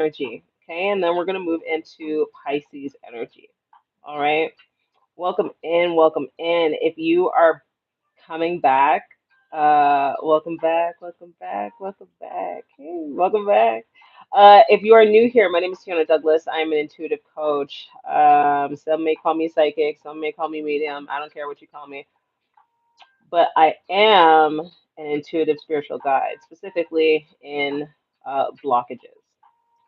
energy. Okay, and then we're going to move into Pisces energy. All right, welcome in, welcome in. If you are coming back, welcome back, welcome back, welcome back. Hey, welcome back. If you are new here, my name is Teona Douglas. I'm an intuitive coach. Some may call me psychic, some may call me medium. I don't care what you call me, but I am an intuitive spiritual guide, specifically in blockages.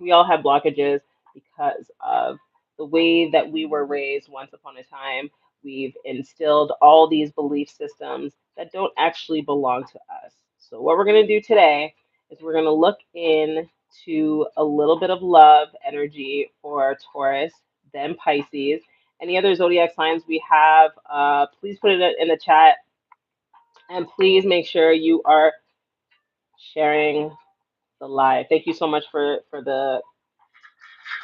We all have blockages because of the way that we were raised once upon a time. We've instilled all these belief systems that don't actually belong to us. So, what we're going to do today is we're going to look into a little bit of love energy for Taurus, then Pisces. Any other zodiac signs we have, please put it in the chat, and please make sure you are sharing the live. Thank you so much for the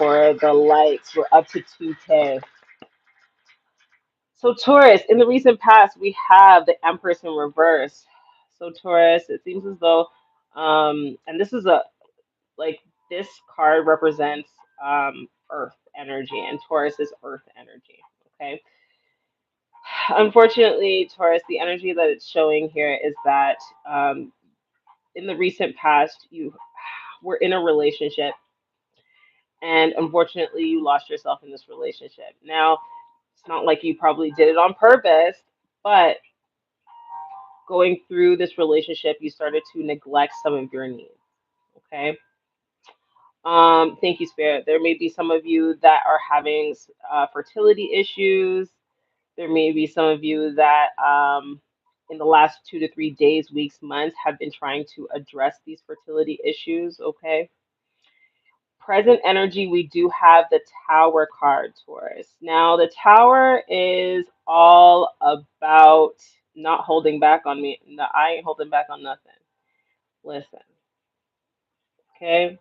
likes. We're up to 2K. So Taurus, in the recent past, we have the Empress in reverse. So Taurus, it seems as though, and this is a like this card represents Earth energy, and Taurus is Earth energy. Okay. Unfortunately, Taurus, the energy that it's showing here is that in the recent past, you were in a relationship, and unfortunately, you lost yourself in this relationship. Now, it's not like you probably did it on purpose, but going through this relationship, you started to neglect some of your needs. Okay. Thank you, Spirit. There may be some of you that are having fertility issues. There may be some of you that, in the last 2 to 3 days, weeks, months, have been trying to address these fertility issues. Okay. Present energy, we do have the Tower card, Taurus. Now, the Tower is all about not holding back on me. No, I ain't holding back on nothing. Listen, okay?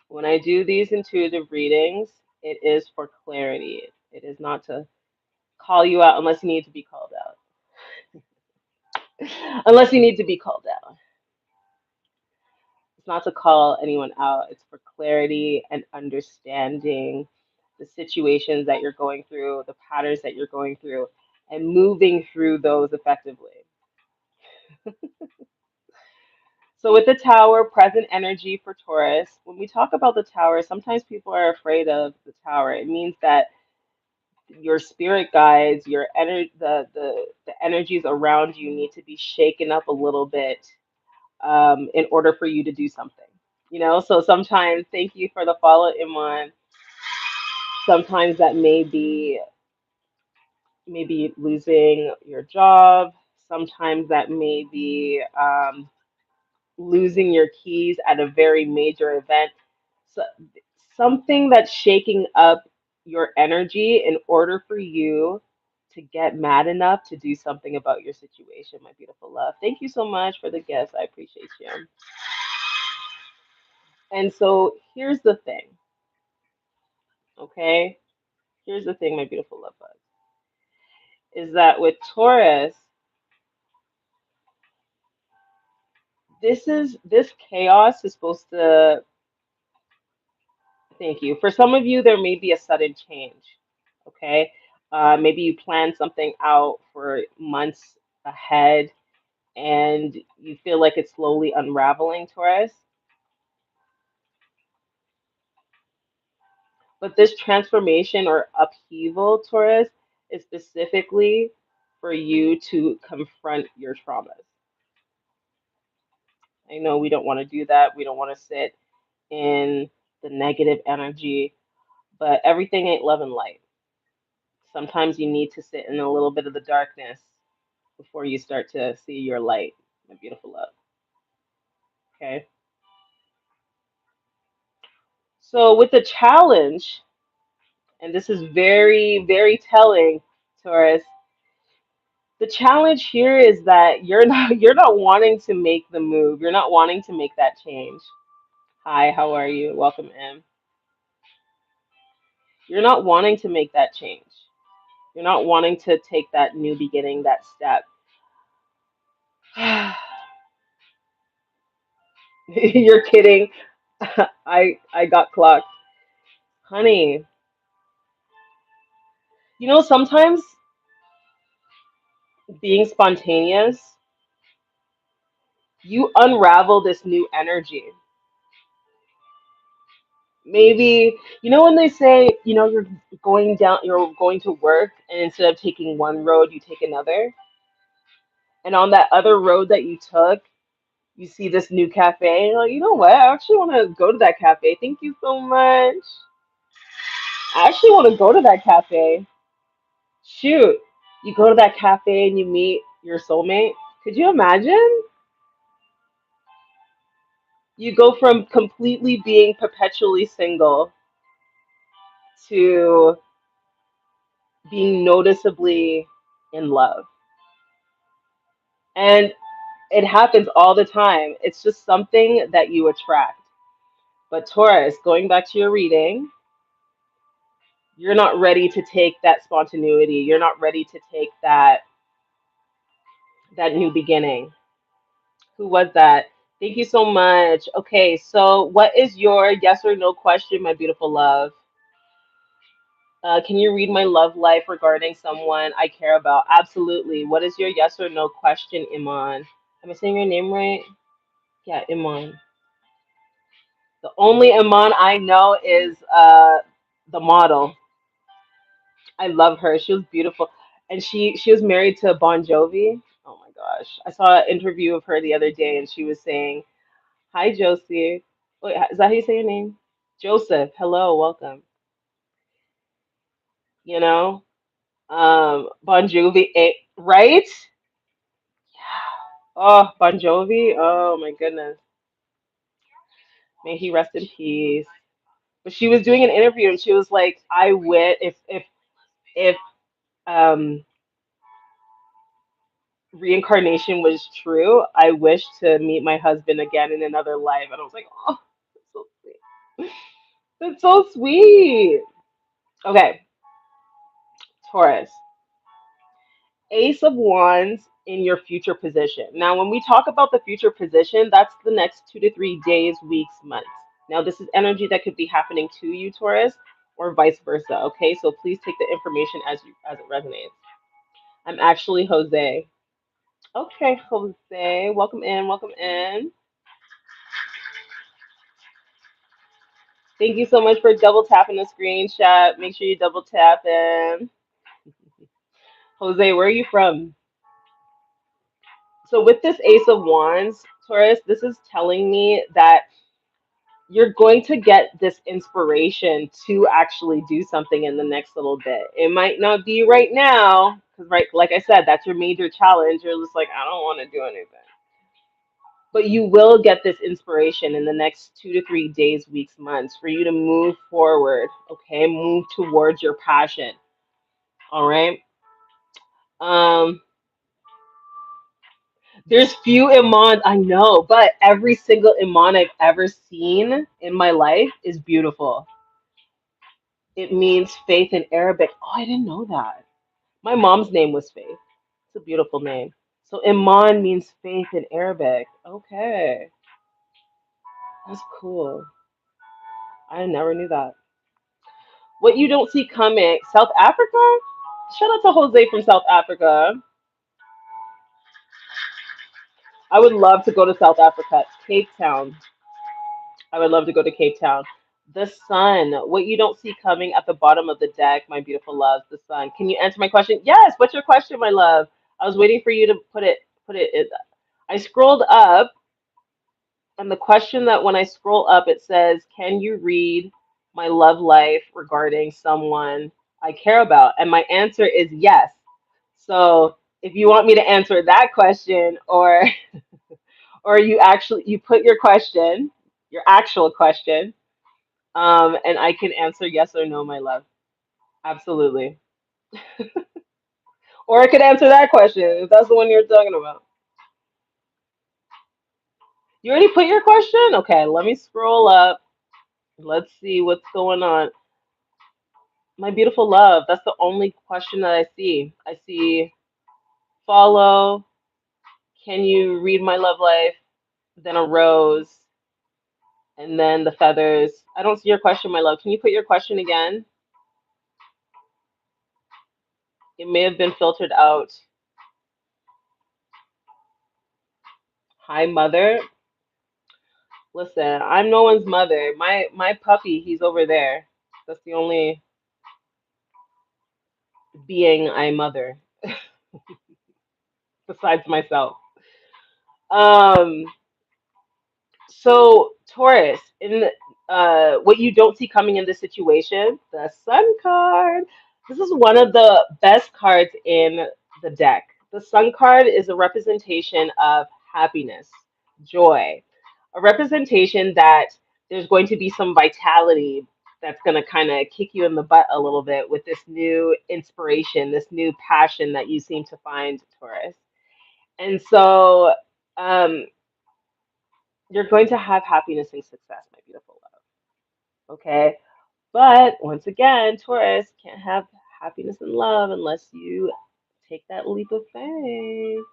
When I do these intuitive readings, it is for clarity. It is not to call you out unless you need to be called out. Unless you need to be called out. It's not to call anyone out, it's for clarity and understanding the situations that you're going through, the patterns that you're going through, and moving through those effectively. So, with the tower, present energy for Taurus, when we talk about the tower, sometimes people are afraid of the tower. It means that your spirit guides, the energies around you need to be shaken up a little bit in order for you to do something. So sometimes, thank you for the follow, Iman. Sometimes that may be maybe losing your job. Sometimes that may be losing your keys at a very major event. So, something that's shaking up your energy in order for you to get mad enough to do something about your situation, my beautiful love. Thank you so much for the gifts. I appreciate you. And so here's the thing, okay? Here's the thing, my beautiful love bug, is that with Taurus, this chaos is supposed to, thank you. For some of you, there may be a sudden change. Okay. Maybe you plan something out for months ahead and you feel like it's slowly unraveling, Taurus. But this transformation or upheaval, Taurus, is specifically for you to confront your traumas. I know we don't want to do that. We don't want to sit in the negative energy, but everything ain't love and light. Sometimes you need to sit in a little bit of the darkness before you start to see your light, my beautiful love. Okay. So with the challenge, and this is very, very telling, Taurus, the challenge here is that you're not wanting to make the move. You're not wanting to make that change. Hi, how are you? Welcome in. You're not wanting to make that change. You're not wanting to take that new beginning, that step. You're kidding. I got clocked. Honey, sometimes being spontaneous, you unravel this new energy. Maybe, when they say, you're going to work, and instead of taking one road, you take another. And on that other road that you took, you see this new cafe, and you're like, you know what? I actually want to go to that cafe. Thank you so much. I actually want to go to that cafe. Shoot, you go to that cafe and you meet your soulmate. Could you imagine? You go from completely being perpetually single to being noticeably in love. And it happens all the time. It's just something that you attract. But Taurus, going back to your reading, you're not ready to take that spontaneity. You're not ready to take that new beginning. Who was that? Thank you so much. Okay, so what is your yes or no question, my beautiful love? Can you read my love life regarding someone I care about? Absolutely. What is your yes or no question, Iman? Am I saying your name right? Yeah, Iman. The only Iman I know is the model. I love her. She was beautiful. And she was married to Bon Jovi. Oh my gosh. I saw an interview of her the other day and she was saying, "Hi Josie." Wait, is that how you say your name? Joseph. Hello, welcome. You know? Bon Jovi, right? Oh, Bon Jovi. Oh my goodness. May he rest in peace. But she was doing an interview and she was like, "I wish if um reincarnation was true, I wish to meet my husband again in another life." And I was like, "Oh, that's so sweet. That's so sweet." Okay, Taurus. Ace of Wands in your future position. Now, when we talk about the future position, that's the next 2 to 3 days, weeks, months. Now, this is energy that could be happening to you, Taurus, or vice versa. Okay, so please take the information as it resonates. I'm actually Jose. Okay, Jose, welcome in, welcome in. Thank you so much for double tapping the screenshot. Make sure you double tap in. Jose, where are you from? So with this Ace of Wands, Taurus, this is telling me that you're going to get this inspiration to actually do something in the next little bit. It might not be right now, because right, like I said, that's your major challenge. You're just like, I don't want to do anything. But you will get this inspiration in the next 2 to 3 days, weeks, months for you to move forward, okay? Move towards your passion. All right. Um, there's few Iman I know, but every single Iman I've ever seen in my life is beautiful. It means faith in Arabic. Oh, I didn't know that. My mom's name was Faith. It's a beautiful name. So Iman means faith in Arabic. Okay, that's cool. I never knew that. What you don't see coming, South Africa? Shout out to Jose from South Africa. I would love to go to South Africa, Cape Town. I would love to go to Cape Town. The sun, what you don't see coming at the bottom of the deck, my beautiful loves, the sun. Can you answer my question? Yes. What's your question, my love? I was waiting for you to put it. I scrolled up, and the question that when I scroll up, it says, "Can you read my love life regarding someone I care about?" And my answer is yes. So if you want me to answer that question, or you put your question, your actual question, and I can answer yes or no, my love. Absolutely. Or I could answer that question if that's the one you're talking about. You already put your question? Okay, let me scroll up. Let's see what's going on. My beautiful love, that's the only question that I see. I see follow. Can you read my love life? Then a rose. And then the feathers. I don't see your question, my love. Can you put your question again? It may have been filtered out. Hi, mother. Listen, I'm no one's mother. My puppy, he's over there. That's the only being I mother besides myself. Um, So, Taurus, in what you don't see coming in this situation, the Sun card. This is one of the best cards in the deck. The Sun card is a representation of happiness, joy, a representation that there's going to be some vitality that's going to kind of kick you in the butt a little bit with this new inspiration, this new passion that you seem to find, Taurus. And so, um, you're going to have happiness and success, my beautiful love. Okay. But once again, Taurus can't have happiness and love unless you take that leap of faith.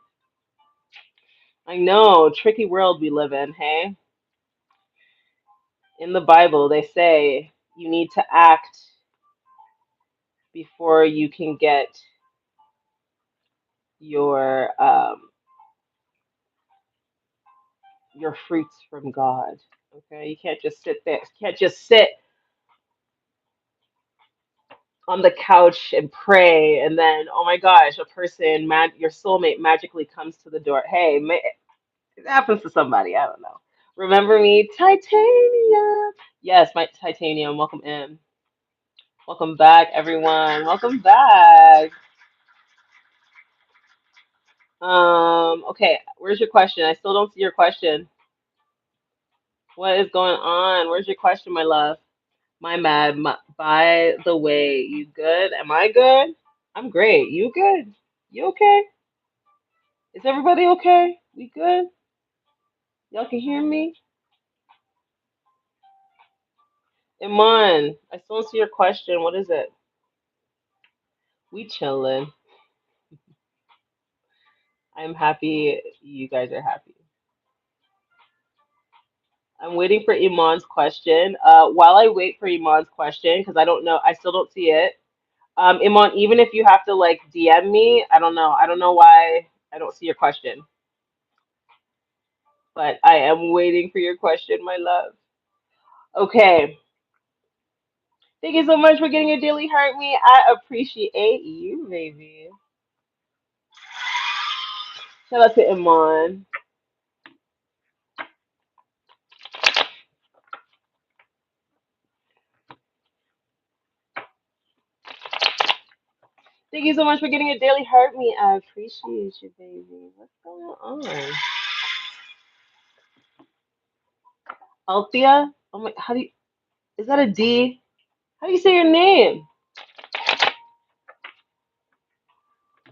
I know, tricky world we live in, hey? In the Bible, they say you need to act before you can get your your fruits from God. Okay? You can't just sit there. You can't just sit on the couch and pray, and then oh my gosh, a person, your soulmate magically comes to the door. Hey, it happens to somebody. I don't know. Remember me, titanium. Yes, my titanium. Welcome in. Welcome back, everyone. Welcome back. Okay, where's your question? I still don't see your question. What is going on? Where's your question, my love? My mad. By the way, you good? Am I good? I'm great. You good? You okay? Is everybody okay? We good? Y'all can hear me? Iman, I still don't see your question. What is it? We chilling. I'm happy you guys are happy. I'm waiting for Iman's question. While I wait for Iman's question, because I don't know, I still don't see it. Iman, even if you have to like DM me, I don't know. I don't know why I don't see your question, but I am waiting for your question, my love. Okay. Thank you so much for getting your daily heart me. I appreciate you, baby. Shout out to Iman. Thank you so much for getting your daily heart me. I appreciate you, baby. What's going on? Althea? Oh my, how do you, is that a D? How do you say your name?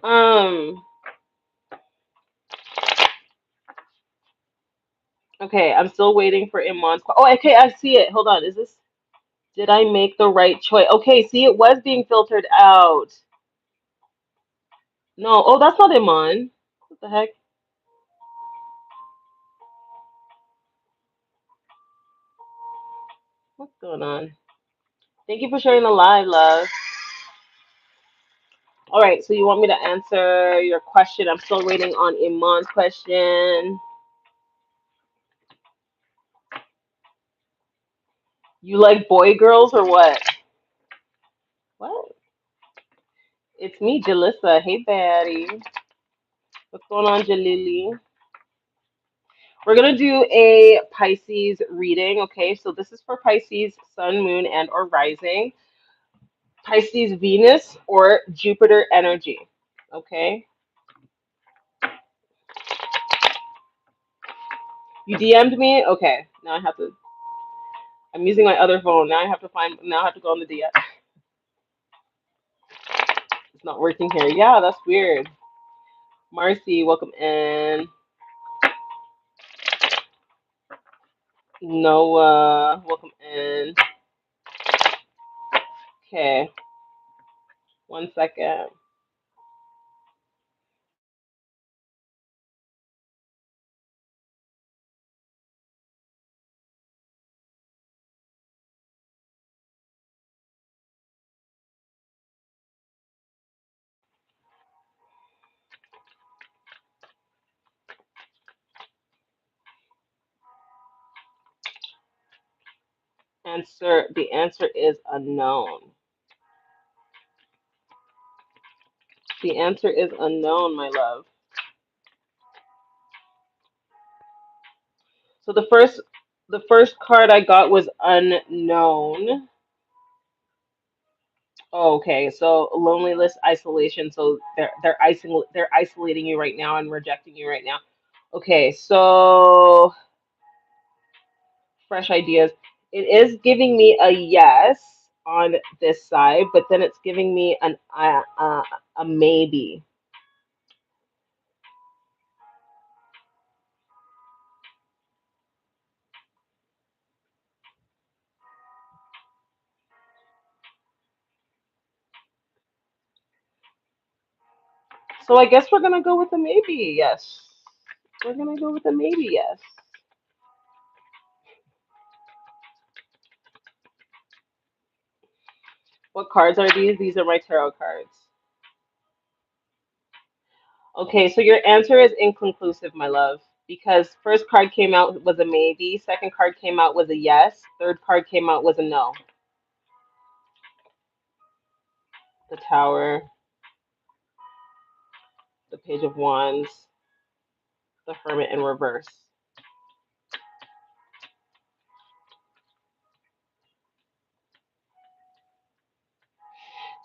Um, okay, I'm still waiting for Iman's. Oh, okay, I see it. Hold on. Is this, did I make the right choice? Okay, see, it was being filtered out. No, oh, that's not Iman. What the heck? What's going on? Thank you for sharing the live, love. All right, so you want me to answer your question? I'm still waiting on Iman's question. You like boy girls or what? What? It's me, Jalissa. Hey, Batty. What's going on, Jalili? We're gonna do a Pisces reading, okay? So this is for Pisces, Sun, Moon, and or Rising, Pisces, Venus, or Jupiter energy, okay? You DM'd me, okay? Now I have to. I'm using my other phone. Now I have to find. Now I have to go on the DM. It's not working here. Yeah, that's weird. Marcy, welcome in. Noah, welcome in. Okay, 1 second. The answer is unknown. The answer is unknown, my love. So the first card I got was unknown. Oh, okay, so loneliness, isolation. So they're isolating you right now and rejecting you right now. Okay, so fresh ideas. It is giving me a yes on this side, but then it's giving me a maybe. So I guess we're gonna go with a maybe yes. We're gonna go with a maybe yes. What cards are these? These are my tarot cards. Okay, so your answer is inconclusive, my love, because first card came out was a maybe, second card came out was a yes, third card came out was a no. The Tower, the Page of Wands, the Hermit in reverse.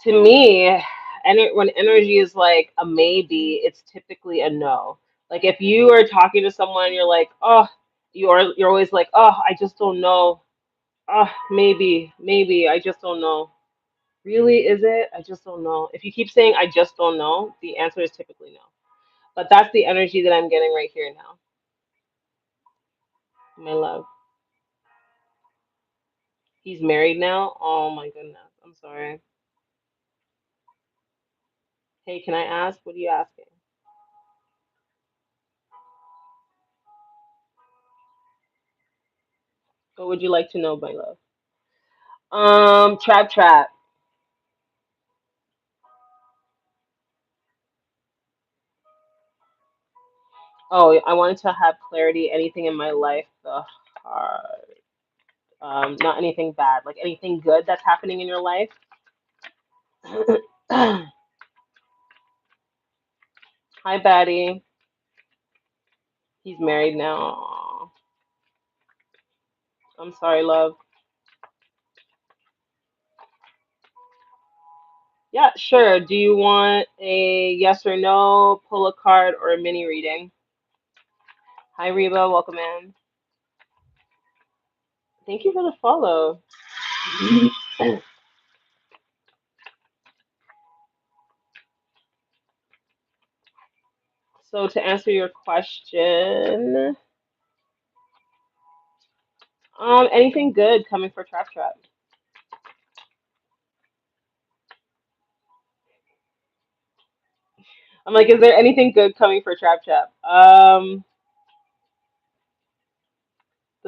To me, when energy is like a maybe, it's typically a no. Like if you are talking to someone, you're like, oh, you're always like, oh, I just don't know. Oh, maybe, I just don't know. Really, is it? I just don't know. If you keep saying I just don't know, the answer is typically no. But that's the energy that I'm getting right here now, my love. He's married now. Oh my goodness. I'm sorry. Hey, can I ask? What are you asking? What would you like to know, my love? Trap. Oh, I wanted to have clarity. Anything in my life, the heart. Not anything bad. Like anything good that's happening in your life. Hi, Batty. He's married now. Aw. I'm sorry, love. Yeah, sure. Do you want a yes or no, pull a card, or a mini reading? Hi, Reba. Welcome in. Thank you for the follow. So, to answer your question, anything good coming for Trap Trap? I'm like, is there anything good coming for Trap Trap? The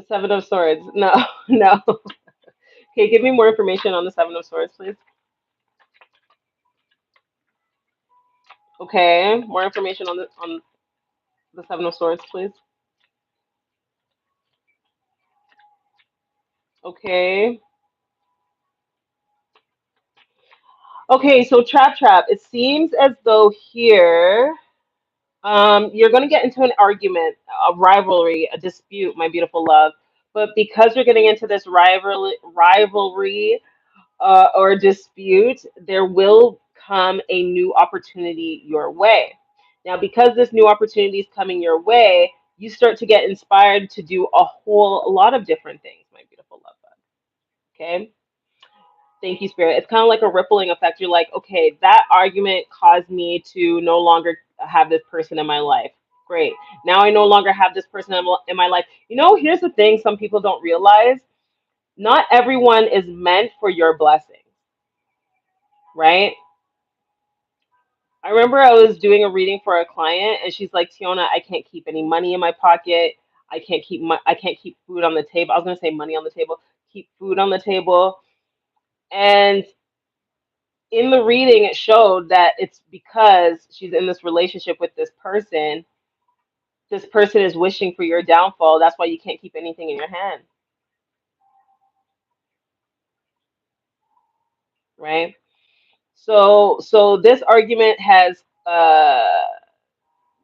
Seven of Swords. No, no. Okay, give me more information on the Seven of Swords, please. Okay, more information on the Seven of Swords, please. Okay. Okay, so Trap Trap. It seems as though here, you're gonna get into an argument, a rivalry, a dispute, my beautiful love. But because you're getting into this rivalry, or dispute, there will come a new opportunity your way. Now, because this new opportunity is coming your way, you start to get inspired to do a lot of different things, my beautiful love bug. Okay? Thank you, Spirit. It's kind of like a rippling effect. You're like, okay, that argument caused me to no longer have this person in my life. Great. Now I no longer have this person in my life. Here's the thing some people don't realize. Not everyone is meant for your blessing, right? I remember I was doing a reading for a client and she's like, Teona, I can't keep any money in my pocket. I can't keep food on the table. I was gonna say money on the table, keep food on the table. And in the reading it showed that it's because she's in this relationship with this person. This person is wishing for your downfall. That's why you can't keep anything in your hand. right? So this argument has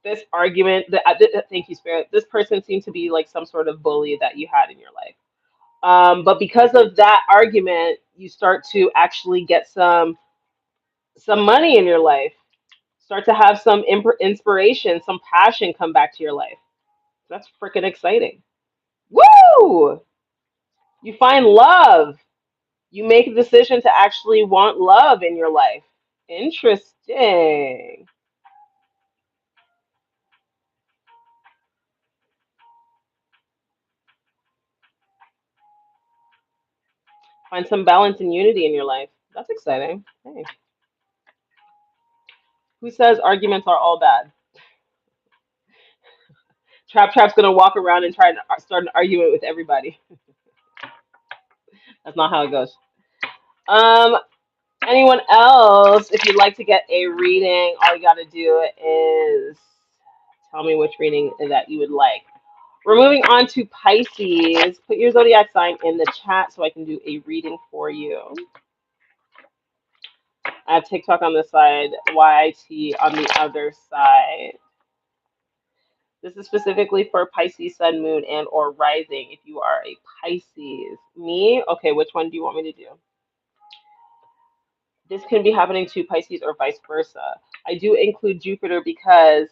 this argument that thank you, Spirit. This person seems to be like some sort of bully that you had in your life. But because of that argument, you start to actually get some money in your life. Start to have some inspiration, some passion come back to your life. That's freaking exciting. Woo! You find love. You make a decision to actually want love in your life. Interesting. Find some balance and unity in your life. That's exciting. Hey, who says arguments are all bad? Trap's gonna walk around and try to start an argument with everybody. That's not how it goes. Um, anyone else? If you'd like to get a reading, all you gotta do is tell me which reading that you would like. We're moving on to Pisces. Put your zodiac sign in the chat so I can do a reading for you. I have TikTok on this side, YT on the other side. This is specifically for Pisces, Sun, Moon, and or Rising. If you are a Pisces, me, okay, which one do you want me to do? This can be happening to Pisces or vice versa. I do include Jupiter because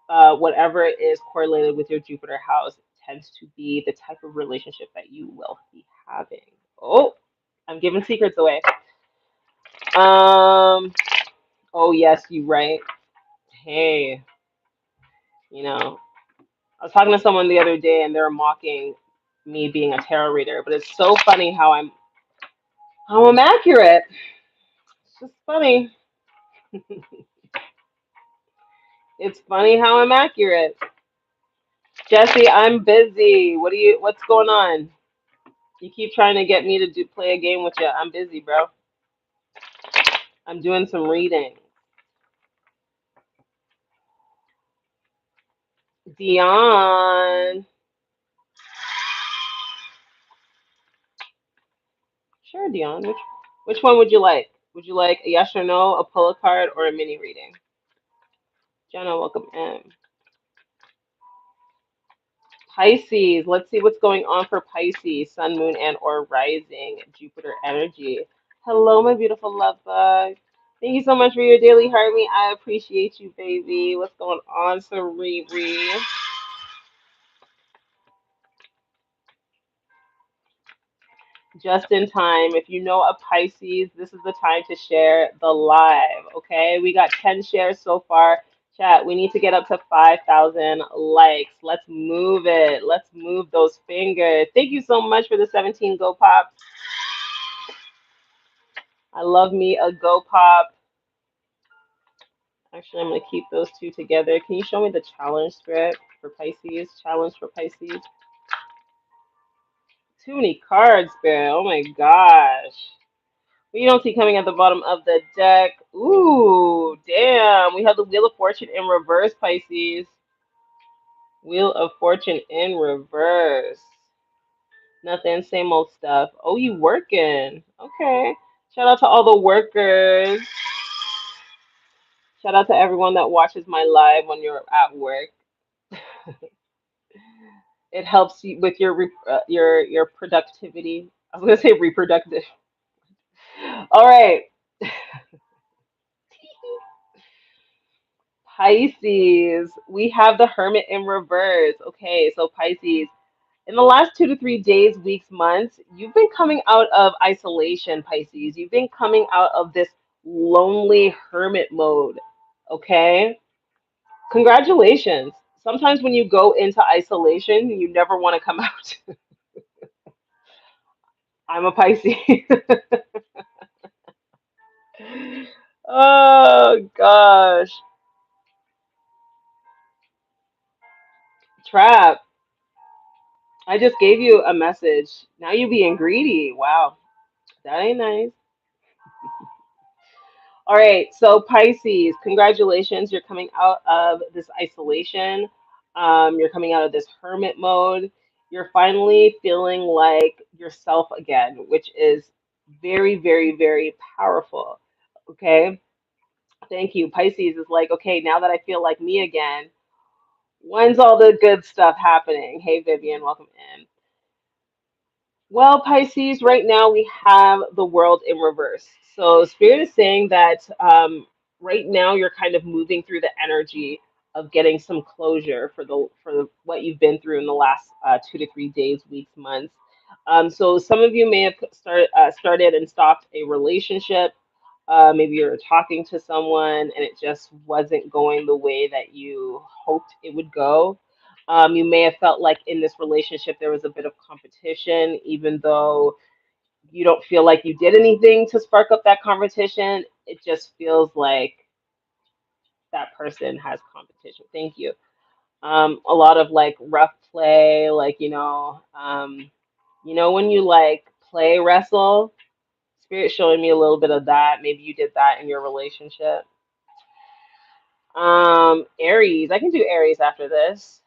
whatever is correlated with your Jupiter house tends to be the type of relationship that you will be having. Oh, I'm giving secrets away. Um, oh yes, you right. Hey, you know, I was talking to someone the other day and they were mocking me being a tarot reader, but it's so funny how I'm accurate. It's just funny. It's funny how I'm accurate. Jesse, I'm busy. What's going on? You keep trying to get me to play a game with you. I'm busy, bro. I'm doing some reading. Dion. Sure, Dion. Which one would you like? Would you like a yes or no, a pull a card, or a mini reading? Jenna, welcome in. Pisces. Let's see what's going on for Pisces, Sun, Moon, and or Rising, Jupiter energy. Hello, my beautiful love bug. Thank you so much for your daily heart me. I appreciate you, baby. What's going on, Sariri? Just in time. If you know a Pisces, this is the time to share the live. Okay, we got 10 shares so far. Chat, we need to get up to 5,000 likes. Let's move it. Let's move those fingers. Thank you so much for the 17 Go Pop. I love me a Go Pop. Actually, I'm going to keep those two together. Can you show me the challenge script for Pisces? Challenge for Pisces. Too many cards, Spirit. Oh my gosh. What you don't see coming at the bottom of the deck. Ooh, damn. We have the Wheel of Fortune in reverse, Pisces. Wheel of Fortune in reverse. Nothing, same old stuff. Oh, you working. Okay. Shout out to all the workers. Shout out to everyone that watches my live when you're at work. It helps you with your your productivity. I was gonna say reproductive. All right. Pisces, we have the Hermit in reverse. Okay, so Pisces, in the last 2 to 3 days, weeks, months, you've been coming out of isolation, Pisces. You've been coming out of this lonely hermit mode. Okay, congratulations. Sometimes when you go into isolation, you never want to come out. I'm a Pisces. Oh gosh, trap. I just gave you a message. Now you being greedy. Wow, that ain't nice. All right, so Pisces, congratulations. You're coming out of this isolation. You're coming out of this hermit mode. You're finally feeling like yourself again, which is Very, very, very powerful. Okay. Thank you. Pisces is like, okay, now that I feel like me again, when's all the good stuff happening? Hey, Vivian, welcome in. Well, Pisces, right now we have the world in reverse. So Spirit is saying that right now you're kind of moving through the energy of getting some closure for what you've been through in the last 2 to 3 days, weeks, months. So some of you may have started and stopped a relationship. Maybe you're talking to someone and it just wasn't going the way that you hoped it would go. You may have felt like in this relationship there was a bit of competition, even though you don't feel like you did anything to spark up that competition. It just feels like that person has competition. Thank you. A lot of like rough play, like when you like play wrestle. Spirit showing me a little bit of that. Maybe you did that in your relationship. Aries. I can do Aries after this.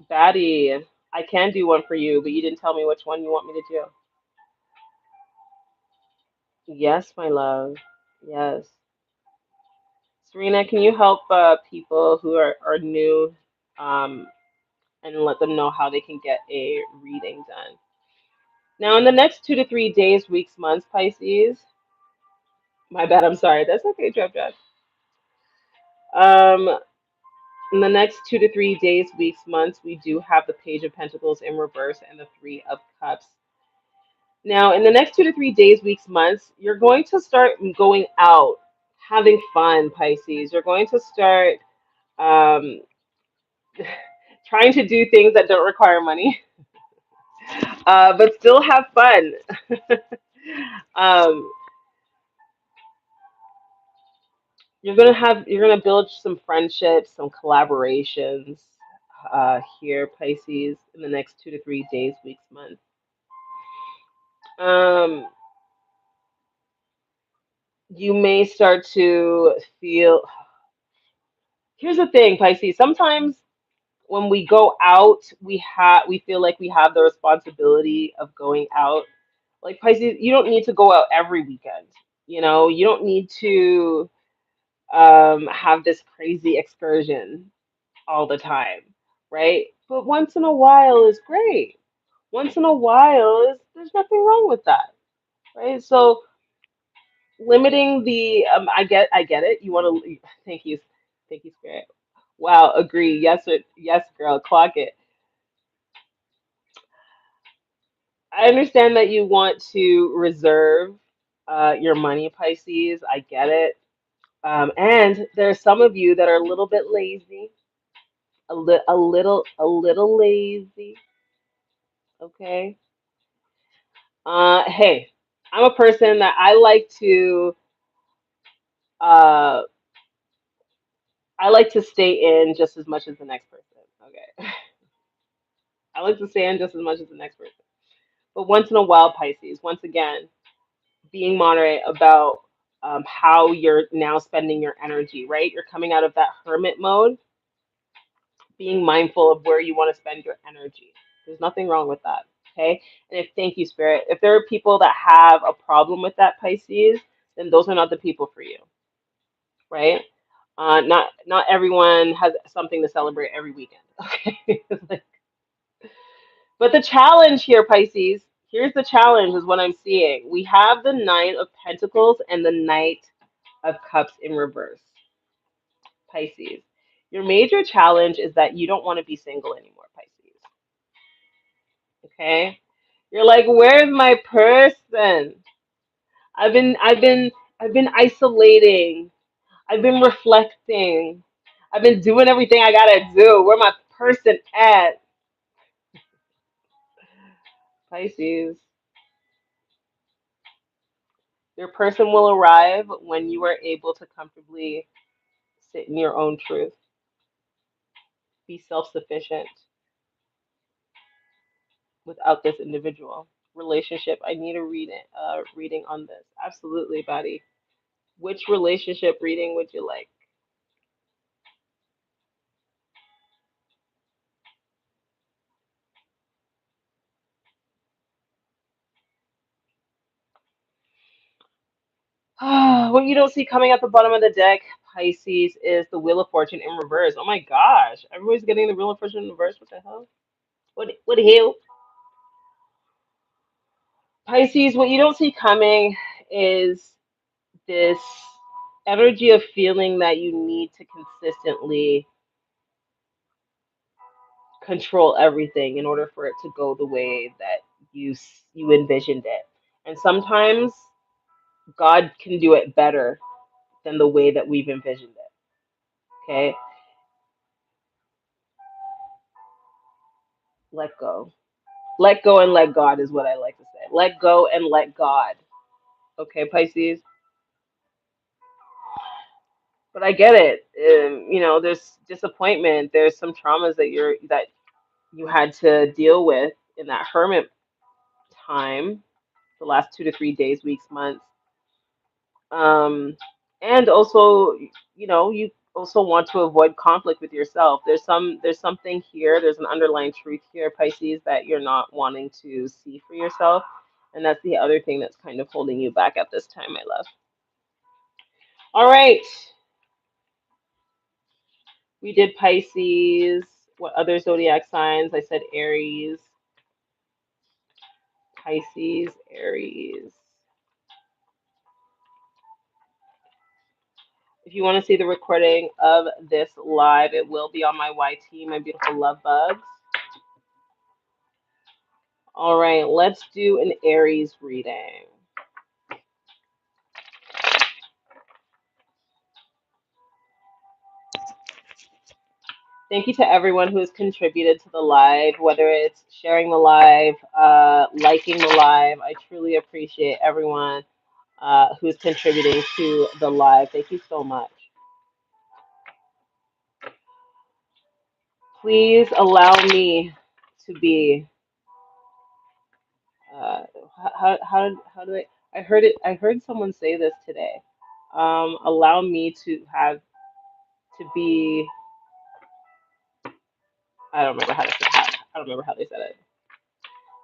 Batty. I can do one for you, but you didn't tell me which one you want me to do. Yes, my love. Yes. Serena, can you help people who are new and let them know how they can get a reading done? Now, in the next 2 to 3 days, weeks, months, Pisces. My bad. I'm sorry. That's okay, Drop Drop. Um, in the next 2 to 3 days, weeks, months, we do have the Page of Pentacles in reverse and the Three of Cups. Now, in the next 2 to 3 days, weeks, months, you're going to start going out, having fun, Pisces. You're going to start um, trying to do things that don't require money, but still have fun. um, you're gonna build some friendships, some collaborations here, Pisces, in the next 2 to 3 days, weeks, months. Um, you may start to feel. Here's the thing, Pisces. Sometimes when we go out, we feel like we have the responsibility of going out. Like Pisces, you don't need to go out every weekend. You don't need to have this crazy excursion all the time, right? But once in a while is great. Once in a while is there's nothing wrong with that, right? So limiting the I get it. You want to thank you, Spirit. Wow, agree. Yes, girl, clock it. I understand that you want to reserve your money, Pisces. I get it. And there's some of you that are a little bit lazy, a little lazy. Okay. Hey, I'm a person that uh, I like to stay in just as much as the next person. Okay. I like to stay in just as much as the next person. But once in a while, Pisces, once again, being moderate about how you're now spending your energy, right? You're coming out of that hermit mode, being mindful of where you want to spend your energy. There's nothing wrong with that. Okay. And thank you, Spirit. If there are people that have a problem with that, Pisces, then those are not the people for you, right? Not everyone has something to celebrate every weekend. Okay. But the challenge here, Pisces, here's the challenge is what I'm seeing. We have the Nine of Pentacles and the Knight of Cups in reverse, Pisces. Your major challenge is that you don't want to be single anymore, Pisces. Okay? You're like, where's my person? I've been isolating. I've been reflecting. I've been doing everything I gotta do. Where my person at? Pisces. Your person will arrive when you are able to comfortably sit in your own truth, be self-sufficient without this individual relationship. I need a reading on this. Absolutely, buddy. Which relationship reading would you like? What you don't see coming at the bottom of the deck, Pisces, is the Wheel of Fortune in reverse. Oh my gosh, everybody's getting the Wheel of Fortune in reverse. What the hell? What the hell? Pisces, what you don't see coming is this energy of feeling that you need to consistently control everything in order for it to go the way that you envisioned it. And sometimes God can do it better than the way that we've envisioned it. Okay? Let go. Let go and let God is what I like to say. Let go and let God. Okay, Pisces? But I get it. There's disappointment. There's some traumas that you had to deal with in that hermit time, the last 2 to 3 days, weeks, months. And also, you also want to avoid conflict with yourself. There's something here. There's an underlying truth here, Pisces, that you're not wanting to see for yourself. And that's the other thing that's kind of holding you back at this time, my love. All right. We did Pisces. What other zodiac signs? I said Aries, Pisces, Aries. If you want to see the recording of this live, it will be on my YT, my beautiful love bugs. All right, let's do an Aries reading. Thank you to everyone who has contributed to the live, whether it's sharing the live, liking the live. I truly appreciate everyone who's contributing to the live. Thank you so much. Please allow me to be. Uh, how do I heard it. I heard someone say this today. Allow me to have to be. I don't remember how to say. I don't remember how they said it.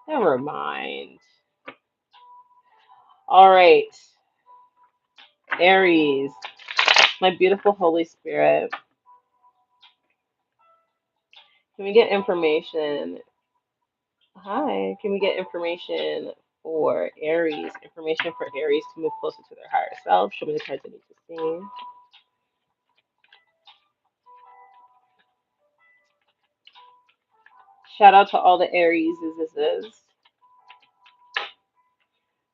Never mind. All right, Aries, my beautiful Holy Spirit. Can we get information? Hi, can we get information for Aries? Information for Aries to move closer to their higher self. Show me the cards I need to see. Shout out to all the Aries.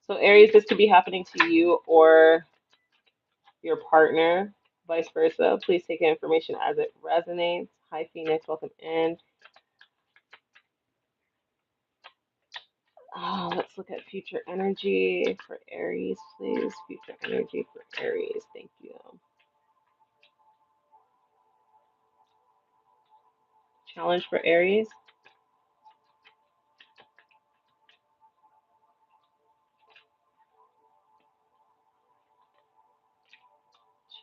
So Aries, this could be happening to you or your partner, vice versa. Please take the information as it resonates. Hi, Phoenix. Welcome in. Let's look at future energy for Aries, please. Future energy for Aries. Thank you. Challenge for Aries.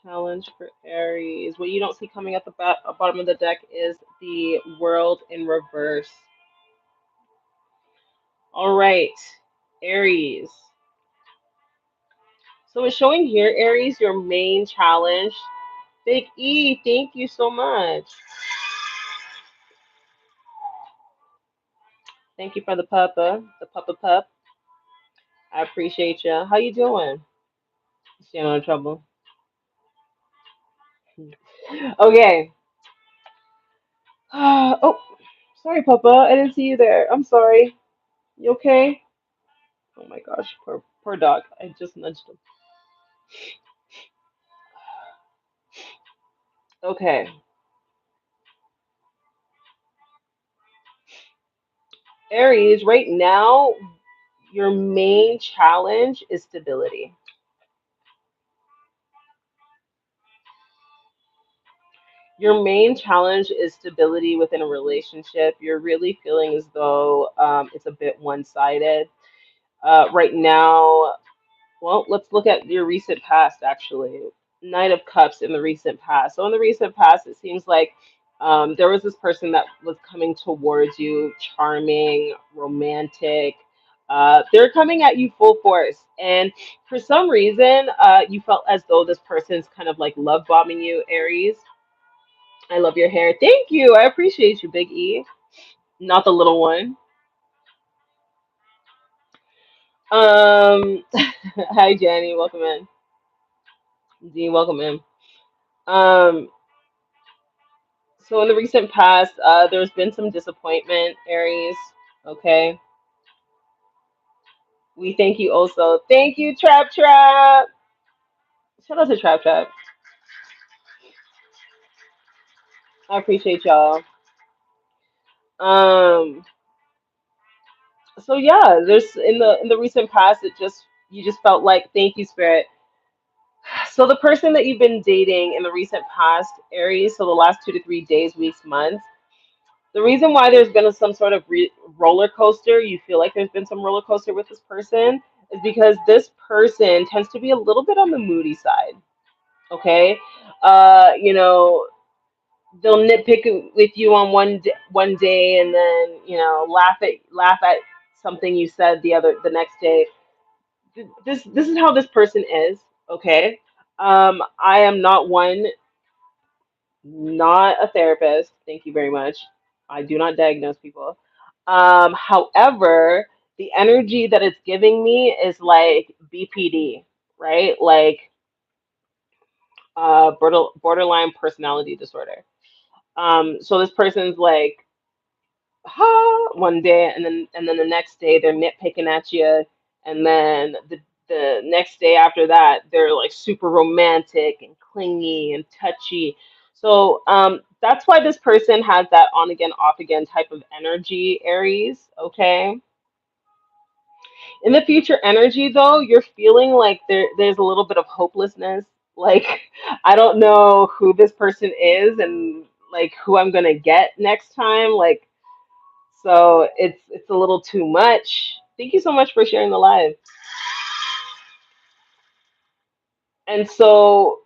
Challenge for Aries. What you don't see coming at the bottom of the deck is the world in reverse. All right, Aries. So it's showing here, Aries, your main challenge. Big E, thank you so much. Thank you for the puppa pup. I appreciate you. How you doing? Staying out of trouble. Okay. Oh, sorry, Papa. I didn't see you there. I'm sorry. You okay? Oh my gosh, poor dog. I just nudged him. Okay. Aries, right now, your main challenge is stability. Your main challenge is stability within a relationship. You're really feeling as though it's a bit one-sided. Right now, well, let's look at your recent past, actually. Knight of Cups in the recent past. So in the recent past, it seems like there was this person that was coming towards you, charming, romantic, They're coming at you full force. And for some reason, you felt as though this person's kind of like love bombing you, Aries. I love your hair. Thank you. I appreciate you, Big E. Not the little one. Hi, Jenny. Welcome in. Dean, welcome in. Um, so in the recent past, there's been some disappointment, Aries. Okay. We thank you also. Thank you, Trap Trap. Shout out to Trap Trap. I appreciate y'all. Um, so yeah, there's in the recent past, it just you just felt like thank you, Spirit. So the person that you've been dating in the recent past, Aries, so the last 2 to 3 days, weeks, months, the reason why there's been some sort of roller coaster, you feel like there's been some roller coaster with this person, is because this person tends to be a little bit on the moody side. Okay, you know, they'll nitpick with you on one day, and then laugh at something you said the next day. This is how this person is. Okay, I am not one, not a therapist. Thank you very much. I do not diagnose people. However, the energy that it's giving me is like BPD, right? Like borderline personality disorder. So this person's like, ha, one day, and then the next day they're nitpicking at you, and then the next day after that they're like super romantic and clingy and touchy. So that's why this person has that on again, off again type of energy, Aries. Okay. In the future energy though, you're feeling like there's a little bit of hopelessness. Like I don't know who this person is and like who I'm gonna get next time. Like so it's a little too much. Thank you so much for sharing the live. And so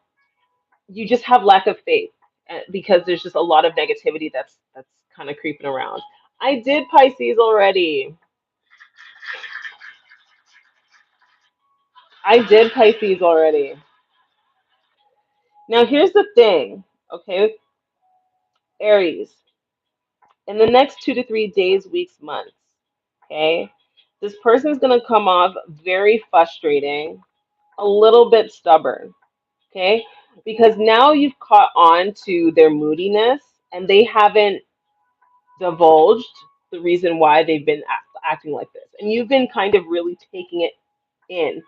you just have lack of faith because there's just a lot of negativity that's kind of creeping around. I did Pisces already. I did Pisces already. Now here's the thing, okay, Aries. In the next 2 to 3 days, weeks, months, okay, this person's gonna come off very frustrating, a little bit stubborn. Okay, because now you've caught on to their moodiness and they haven't divulged the reason why they've been acting like this, and you've been kind of really taking it in.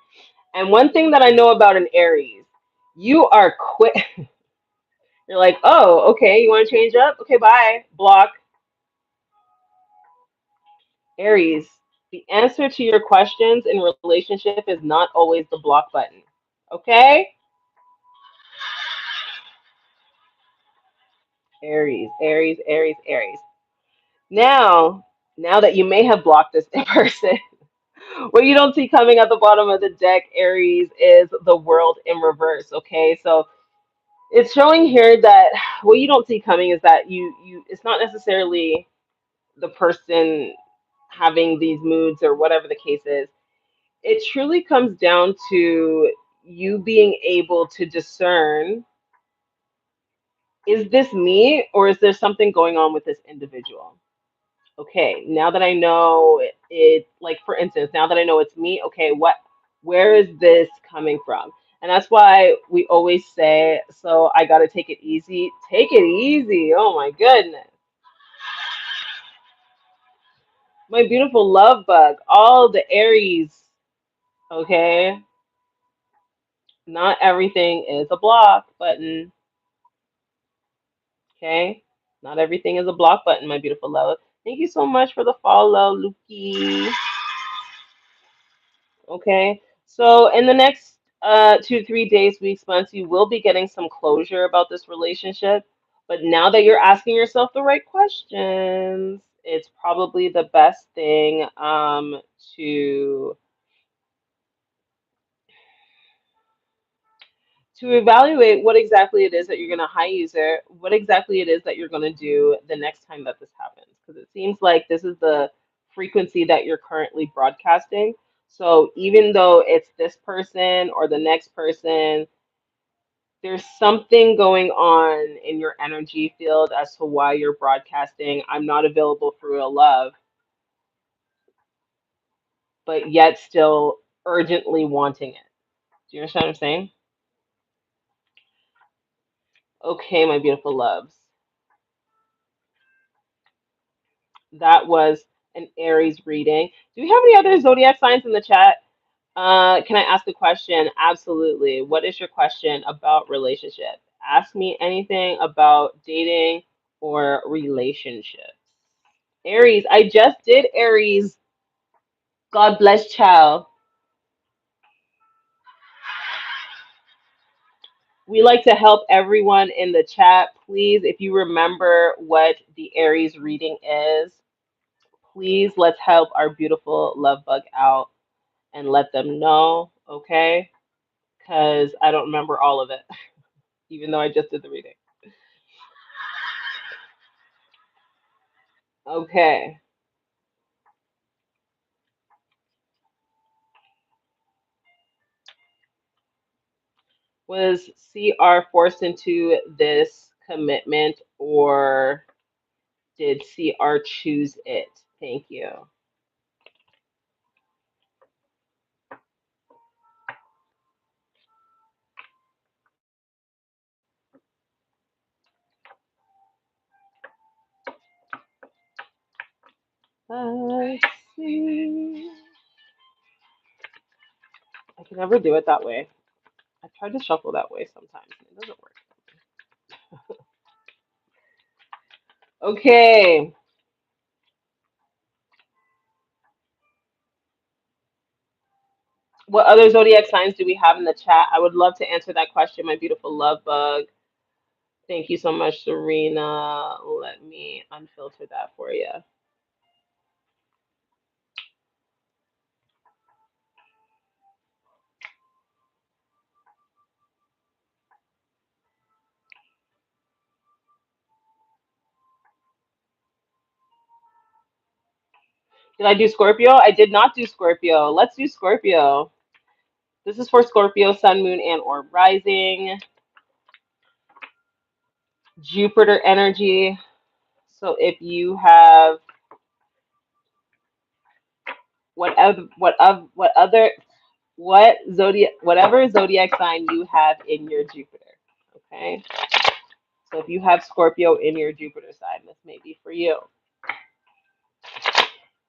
And one thing that I know about an Aries, you are quick. You're like, oh, okay, you want to change up? Okay, bye, block. Aries, the answer to your questions in relationship is not always the block button. Okay, Aries, Aries, Aries, Aries. Now, now that you may have blocked this person, what you don't see coming at the bottom of the deck, Aries, is the world in reverse. Okay, so it's showing here that what you don't see coming is that you it's not necessarily the person having these moods or whatever the case is. It truly comes down to you being able to discern, is this me or is there something going on with this individual? Okay, now that I know it, like for instance, now that I know it's me, okay, where is this coming from? And that's why we always say, so I gotta take it easy. Take it easy. Oh my goodness. My beautiful love bug, all the Aries, okay? Not everything is a block button, okay? Not everything is a block button, my beautiful love. Thank you so much for the follow, Luki. Okay, so in the next 2 to 3 days, weeks, months, you will be getting some closure about this relationship. But now that you're asking yourself the right questions, it's probably the best thing to evaluate what exactly it is that you're going to high user, what exactly it is that you're going to do the next time that this happens. Because it seems like this is the frequency that you're currently broadcasting. So even though it's this person or the next person, there's something going on in your energy field as to why you're broadcasting I'm not available for real love, but yet still urgently wanting it. Do you understand what I'm saying? Okay, my beautiful loves. That was an Aries reading. Do we have any other zodiac signs in the chat? Can I ask a question? Absolutely. What is your question about relationship? Ask me anything about dating or relationships. Aries, I just did Aries. God bless child. We like to help everyone in the chat. Please, if you remember what the Aries reading is, please let's help our beautiful love bug out and let them know, okay? Because I don't remember all of it, even though I just did the reading. Okay. Was CR forced into this commitment or did CR choose it? Thank you. Let's see. I can never do it that way. I tried to shuffle that way sometimes and it doesn't work. Okay. What other zodiac signs do we have in the chat? I would love to answer that question, my beautiful love bug. Thank you so much, Serena. Let me unfilter that for you. Did I do Scorpio? I did not do Scorpio. Let's do Scorpio. This is for Scorpio, Sun, Moon, and or Rising. Jupiter energy. So if you have whatever zodiac sign you have in your Jupiter. Okay. So if you have Scorpio in your Jupiter sign, this may be for you.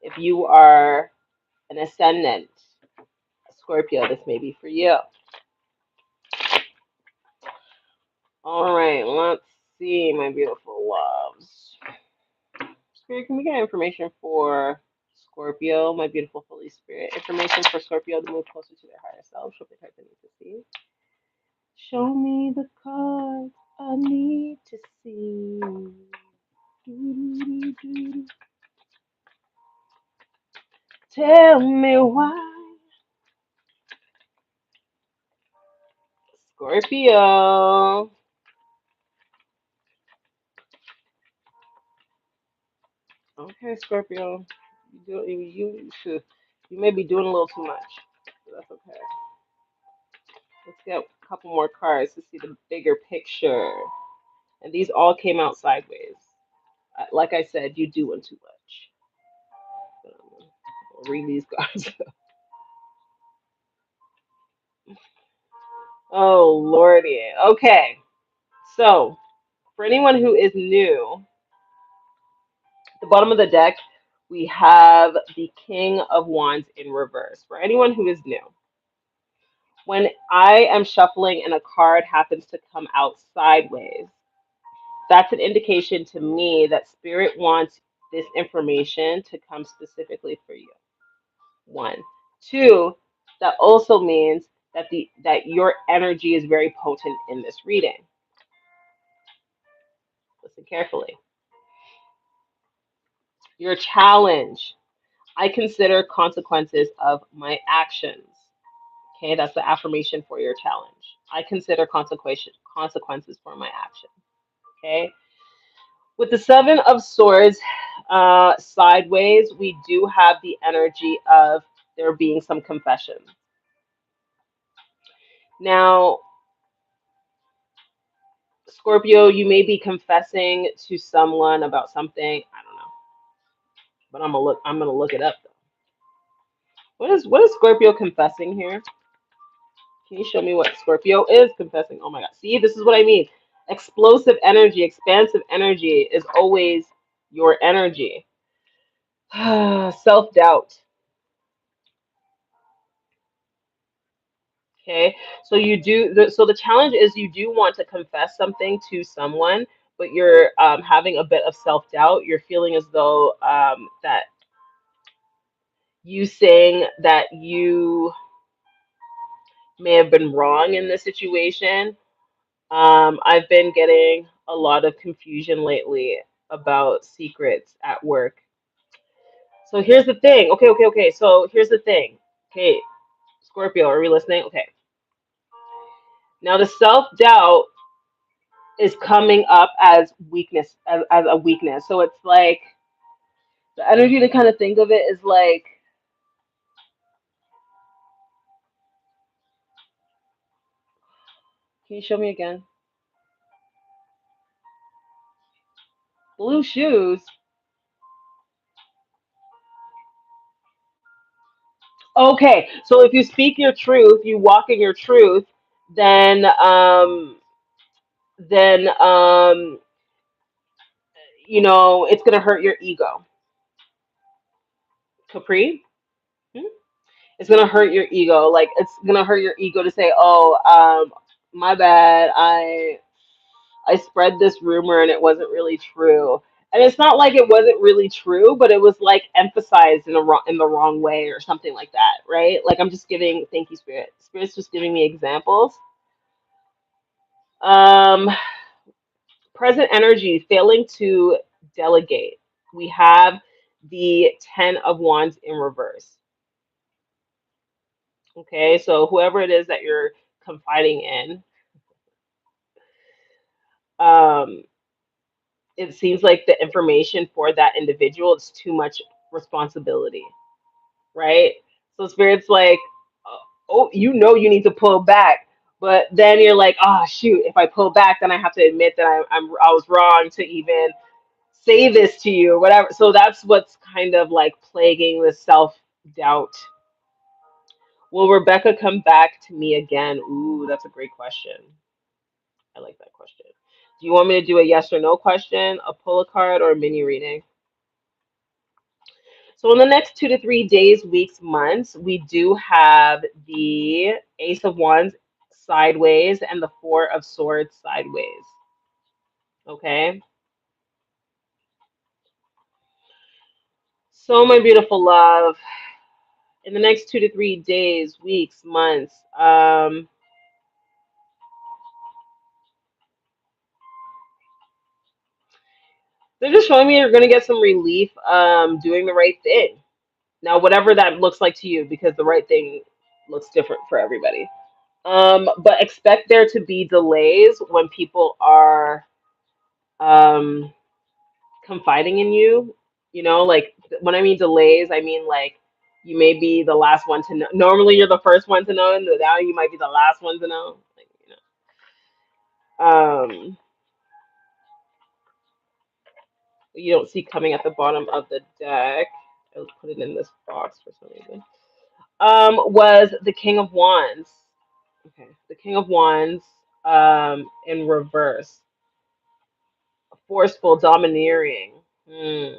If you are an ascendant Scorpio, this may be for you. All right, let's see, my beautiful loves. Spirit, can we get information for Scorpio, my beautiful Holy Spirit? Information for Scorpio to move closer to their higher self. Show me the cards I need to see. Show me the cards I need to see. Tell me why. Scorpio. Okay, Scorpio. You may be doing a little too much. But that's okay. Let's get a couple more cards to see the bigger picture. And these all came out sideways. Like I said, you doing too much. I'll read these cards. Oh, Lordy. Okay. So, for anyone who is new, at the bottom of the deck, we have the King of Wands in reverse. For anyone who is new, when I am shuffling and a card happens to come out sideways, that's an indication to me that Spirit wants this information to come specifically for you. One. Two, that also means that your energy is very potent in this reading. Listen carefully. Your challenge. I consider consequences of my actions. Okay, that's the affirmation for your challenge. I consider consequences for my action. Okay. With the Seven of Swords, Sideways, we do have the energy of there being some confession. Now, Scorpio, you may be confessing to someone about something. I don't know, but I'm gonna look it up though. What is Scorpio confessing here? Can you show me what Scorpio is confessing? Oh my God. See, this is what I mean. Explosive energy, expansive energy is always your energy. Self-doubt. Okay. So so the challenge is you do want to confess something to someone, but you're having a bit of self-doubt. You're feeling as though that you saying that you may have been wrong in this situation. I've been getting a lot of confusion lately about secrets at work. So here's the thing. Okay. So here's the thing. Okay, Scorpio, are we listening? Okay. Now the self-doubt is coming up as weakness, as a weakness. So it's like the energy to kind of think of it is like, can you show me again? Blue shoes. Okay, so if you speak your truth, you walk in your truth, then then it's gonna hurt your ego. Capri? Hmm? It's gonna hurt your ego. Like it's gonna hurt your ego to say, "Oh, my bad. I spread this rumor and it wasn't really true." And it's not like it wasn't really true, but it was like emphasized in the wrong way or something like that, right? Like I'm just giving. Thank you, Spirit. Spirit's just giving me examples. Um, Present energy, failing to delegate. We have the Ten of Wands in reverse. Okay, so whoever it is that you're confiding in, um, it seems like the information for that individual is too much responsibility, right? So Spirit's like, oh, you need to pull back, but then you're like, oh shoot, if I pull back, then I have to admit that I was wrong to even say this to you, or whatever. So that's what's kind of like plaguing the self doubt. Will Rebecca come back to me again? Ooh, that's a great question. I like that question. Do you want me to do a yes or no question, a pull a card, or a mini reading? So in the next 2 to 3 days, weeks, months, we do have the Ace of Wands sideways and the Four of Swords sideways. Okay. So my beautiful love, in the next 2 to 3 days, weeks, months, they're just showing me you're gonna get some relief doing the right thing. Now, whatever that looks like to you, because the right thing looks different for everybody. But expect there to be delays when people are um, confiding in you. Like when I mean delays, I mean like you may be the last one to know. Normally, you're the first one to know, and now you might be the last one to know. You don't see coming at the bottom of the deck. I'll put it in this box for some reason. Was the King of Wands. Okay, the King of Wands in reverse. Forceful, domineering. Hmm.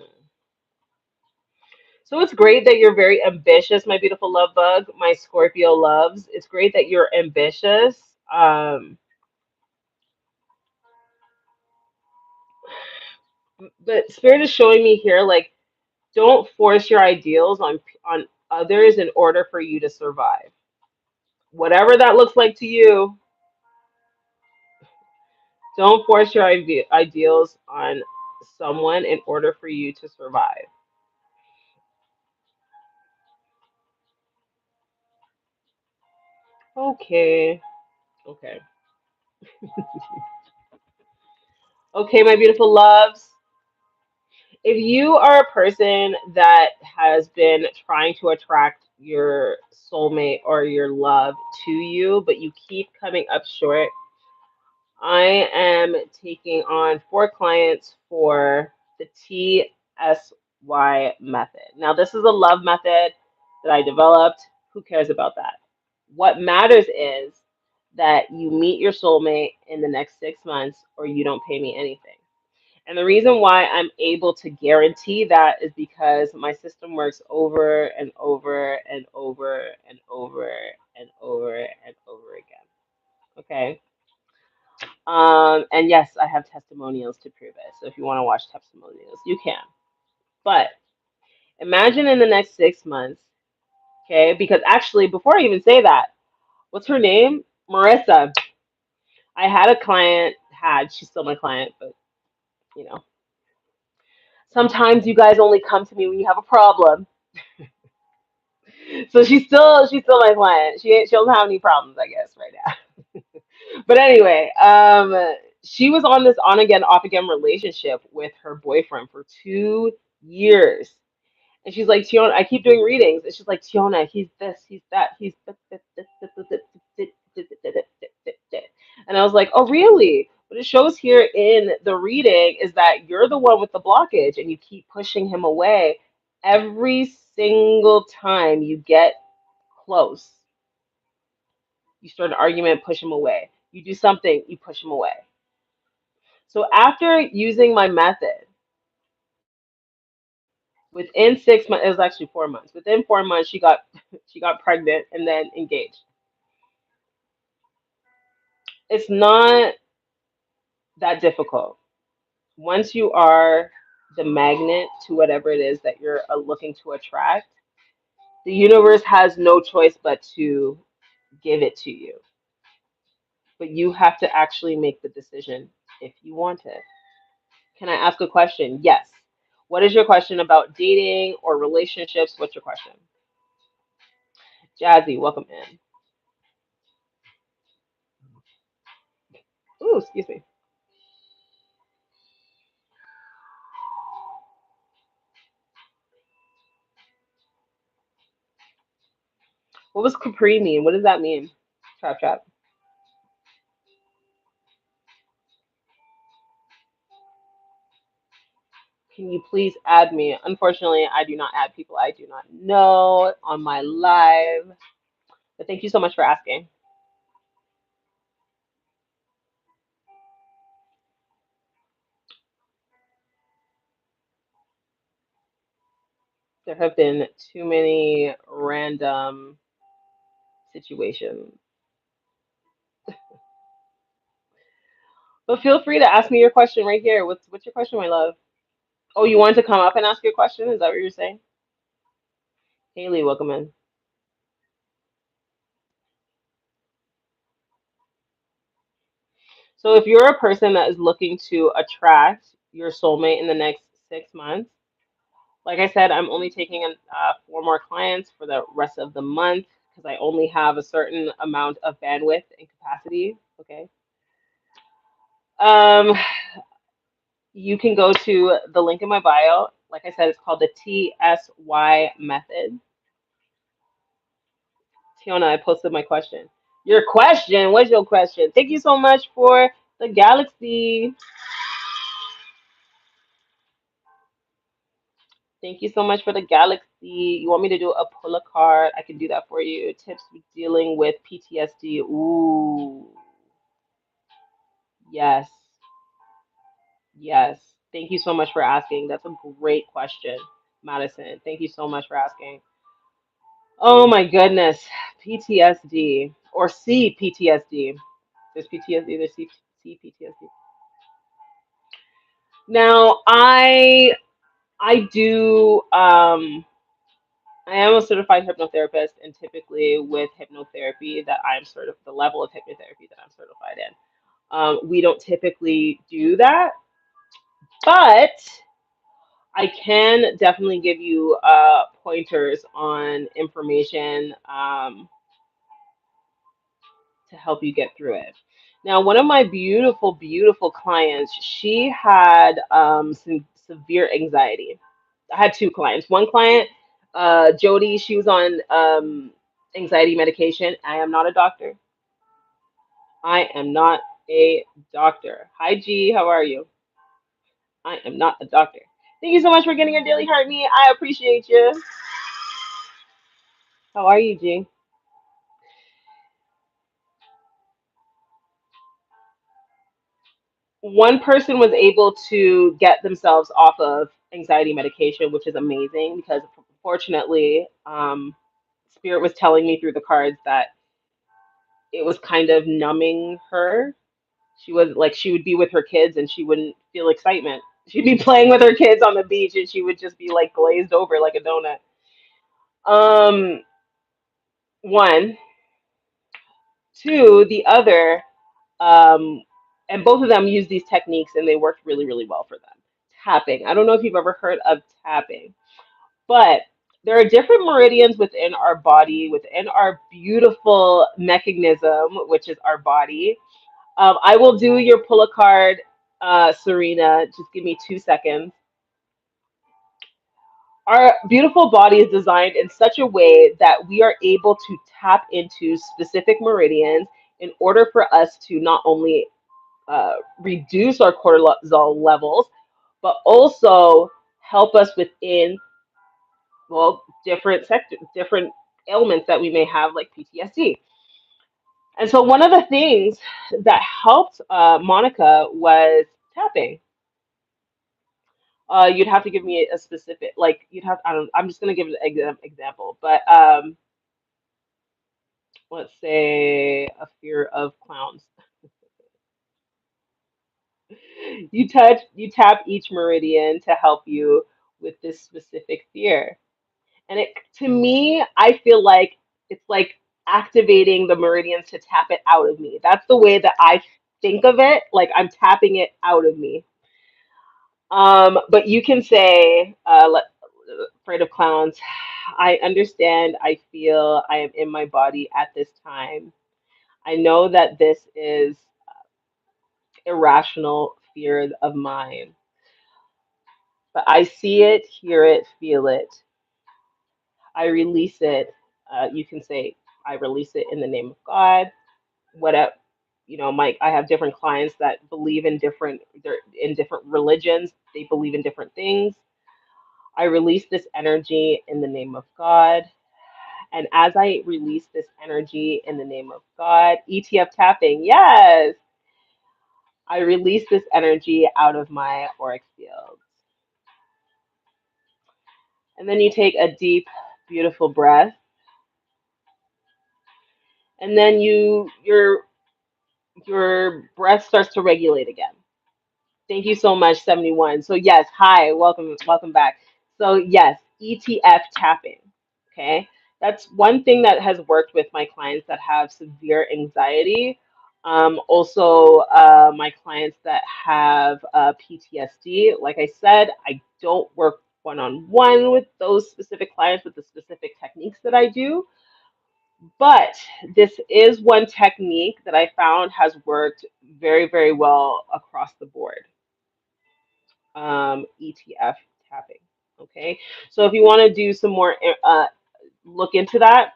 So it's great that you're very ambitious, my beautiful love bug, my Scorpio loves. It's great that you're ambitious. Um, but Spirit is showing me here, like, don't force your ideals on others in order for you to survive. Whatever that looks like to you, don't force your ideals on someone in order for you to survive. Okay. Okay. Okay, my beautiful loves. If you are a person that has been trying to attract your soulmate or your love to you, but you keep coming up short, I am taking on 4 clients for the TSY method. Now, this is a love method that I developed. Who cares about that? What matters is that you meet your soulmate in the next 6 months or you don't pay me anything. And the reason why I'm able to guarantee that is because my system works over and over and over and over and over and over again. Okay. And yes, I have testimonials to prove it. So if you want to watch testimonials, you can. But imagine in the next 6 months, okay? Because actually, before I even say that, what's her name? Marissa. I had a client, she's still my client, but you know, sometimes you guys only come to me when you have a problem. So she's still my client. She doesn't have any problems, I guess, right now. But anyway, she was on this on again, off again relationship with her boyfriend for 2 years. And she's like, Teona, I keep doing readings. And she's like, Teona, he's this, he's that, he's and I was like, oh, really? What it shows here in the reading is that you're the one with the blockage and you keep pushing him away. Every single time you get close, you start an argument, push him away. You do something, you push him away. So after using my method, within 6 months, it was actually 4 months. Within 4 months, she got pregnant and then engaged. It's not that difficult. Once you are the magnet to whatever it is that you're looking to attract, the universe has no choice but to give it to you. But you have to actually make the decision if you want it. Can I ask a question? Yes. What is your question about dating or relationships? What's your question? Jazzy, welcome in. Ooh, excuse me. What was Capri mean? What does that mean? Trap, trap. Can you please add me? Unfortunately, I do not add people I do not know on my live. But thank you so much for asking. There have been too many random situations. But feel free to ask me your question right here. What's your question, my love? Oh, you wanted to come up and ask your question? Is that what you're saying? Haley, welcome in. So if you're a person that is looking to attract your soulmate in the next 6 months, like I said, I'm only taking 4 more clients for the rest of the month because I only have a certain amount of bandwidth and capacity. Okay. Um, you can go to the link in my bio. Like I said, it's called the TSY method. Tiona, I posted my question. Your question? What's your question? Thank you so much for the galaxy. Thank you so much for the galaxy. You want me to do a pull a card? I can do that for you. Tips with dealing with PTSD. Ooh, yes, yes. Thank you so much for asking. That's a great question, Madison. Thank you so much for asking. Oh my goodness. PTSD or CPTSD. There's PTSD, there's CPTSD. Now, I do I am a certified hypnotherapist, and typically with hypnotherapy that I'm sort of the level of hypnotherapy that I'm certified in, we don't typically do that, but I can definitely give you pointers on information to help you get through it. Now, one of my beautiful, beautiful clients, she had severe anxiety. I had two clients. One client, Jody, she was on anxiety medication. I am not a doctor. I am not a doctor. Hi, G. How are you? I am not a doctor. Thank you so much for getting your daily heart me. I appreciate you. How are you, G? One person was able to get themselves off of anxiety medication, which is amazing because fortunately, Spirit was telling me through the cards that it was kind of numbing her. She was like, she would be with her kids and she wouldn't feel excitement. She'd be playing with her kids on the beach and she would just be like glazed over like a donut. Um, one, two, the other, um, and both of them use these techniques and they worked really, really well for them. Tapping. I don't know if you've ever heard of tapping, but there are different meridians within our body, within our beautiful mechanism, which is our body. I will do your pull a card, Serena. Just give me 2 seconds. Our beautiful body is designed in such a way that we are able to tap into specific meridians in order for us to not only reduce our cortisol levels, but also help us within, well, different ailments that we may have, like PTSD. And so, one of the things that helped Monica was tapping. You'd have to give me a specific, like you'd have. I don't. I'm just gonna give an example, but let's say a fear of clowns. You tap each meridian to help you with this specific fear. And it, to me, I feel like it's like activating the meridians to tap it out of me. That's the way that I think of it. Like I'm tapping it out of me. But you can say, afraid of clowns. I understand. I feel I am in my body at this time. I know that this is irrational fear of mine, but I see it, hear it, feel it. I release it. You can say, I release it in the name of God. Whatever, Mike. I have different clients that believe in they're in different religions. They believe in different things. I release this energy in the name of God. And as I release this energy in the name of God, ETF tapping, yes, I release this energy out of my auric field. And then you take a deep, beautiful breath, and then your breath starts to regulate again. Thank you so much, 71. So yes, hi, welcome back. So yes, ETF tapping. Okay. That's one thing that has worked with my clients that have severe anxiety. Also, my clients that have PTSD. Like I said, I don't work one-on-one with those specific clients with the specific techniques that I do. But this is one technique that I found has worked very, very well across the board. ETF tapping. Okay, so if you want to do some more, look into that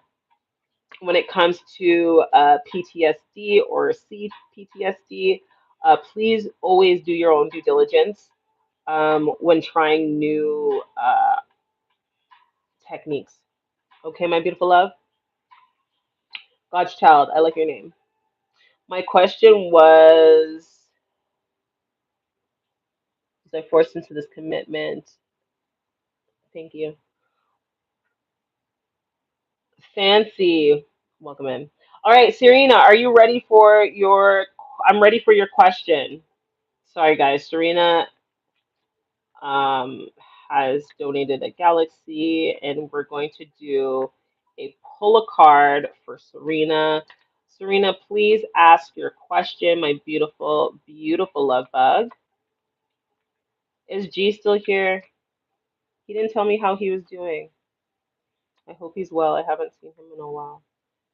when it comes to PTSD or CPTSD. Please always do your own due diligence when trying new techniques. Okay, my beautiful love. God's child, I like your name. My question was I forced into this commitment? Thank you. Fancy. Welcome in. All right, Serena, are you ready for I'm ready for your question. Sorry, guys. Serena um, has donated a galaxy, and we're going to do a pull a card for Serena. Serena, please ask your question, my beautiful, beautiful love bug. Is G still here? He didn't tell me how he was doing. I hope he's well. I haven't seen him in a while.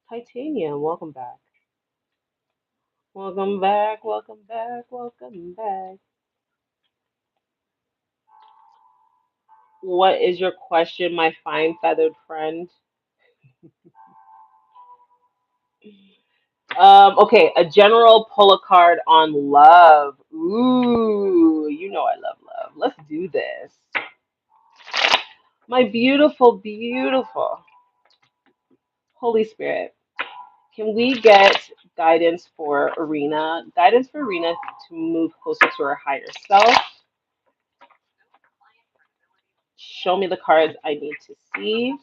Titania, welcome back. Welcome back, welcome back, welcome back. What is your question, my fine feathered friend? Okay, a general pull a card on love. Ooh, you know I love love. Let's do this. My beautiful, beautiful Holy Spirit, can we get guidance for Arena? Guidance for Arena to move closer to her higher self. Show me the cards I need to see.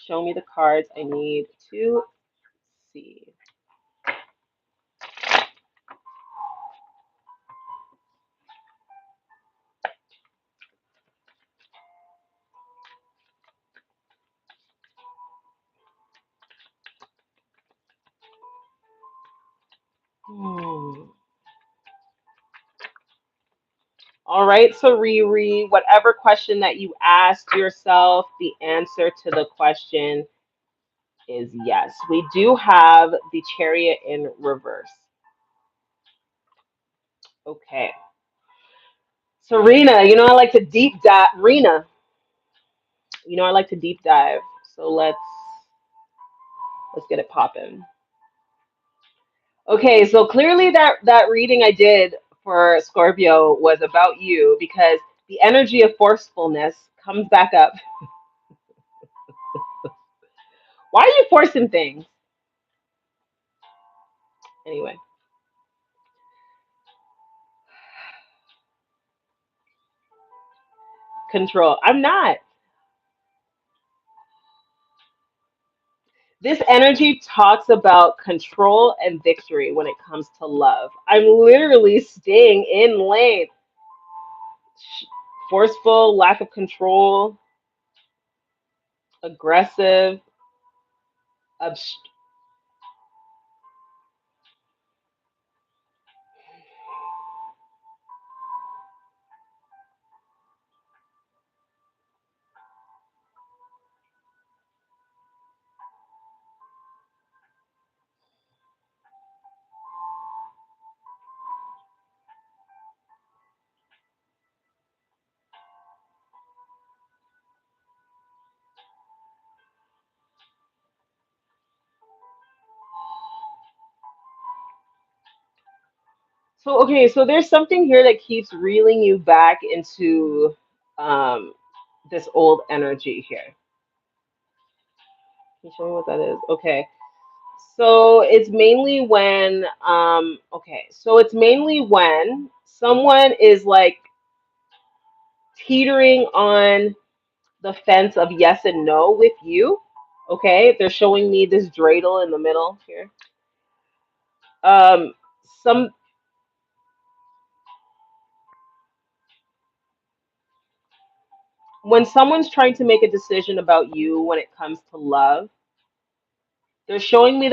Show me the cards I need to see. Hmm. All right, so Riri, whatever question that you asked yourself, the answer to the question is yes. We do have the Chariot in reverse. Okay. So Rena, you know I like to deep dive. Rena, you know I like to deep dive. So let's get it popping. Okay, so clearly that reading I did for Scorpio was about you because the energy of forcefulness comes back up. Why are you forcing things? Anyway, control. I'm not. This energy talks about control and victory when it comes to love. I'm literally staying in lane. Forceful, lack of control, aggressive, obst- So okay, so there's something here that keeps reeling you back into um this old energy here. Can you show me what that is? Okay. So it's mainly when so it's mainly when someone is like teetering on the fence of yes and no with you. Okay, they're showing me this dreidel in the middle here. Um, some When someone's trying to make a decision about you when it comes to love, they're showing me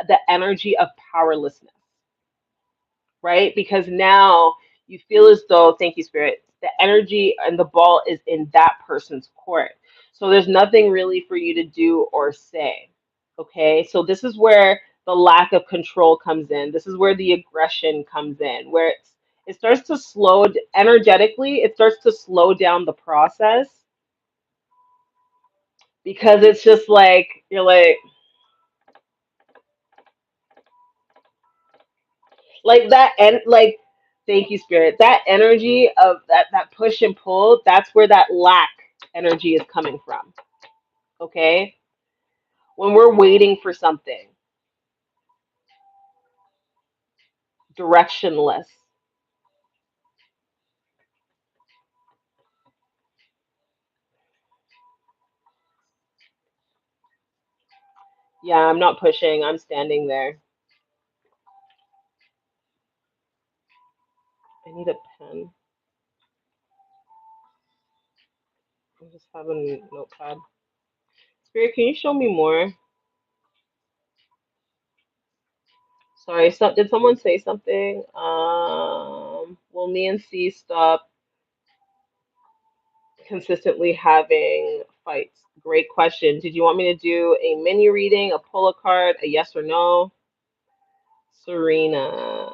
the energy of powerlessness, right? Because now you feel as though, thank you, Spirit, the energy and the ball is in that person's court. So there's nothing really for you to do or say. Okay, so this is where the lack of control comes in. This is where the aggression comes in, where it starts to energetically, it starts to slow down the process because it's just like you're like that and like thank you, Spirit, that energy of that push and pull, that's where that lack energy is coming from. Okay, when we're waiting for something, directionless. Yeah, I'm not pushing, I'm standing there. I need a pen. I just have a notepad. Spirit, can you show me more? Sorry, did someone say something? Will me and C stop consistently having fights? Great question. Did you want me to do a mini reading, a pull a card, a yes or no? Serena.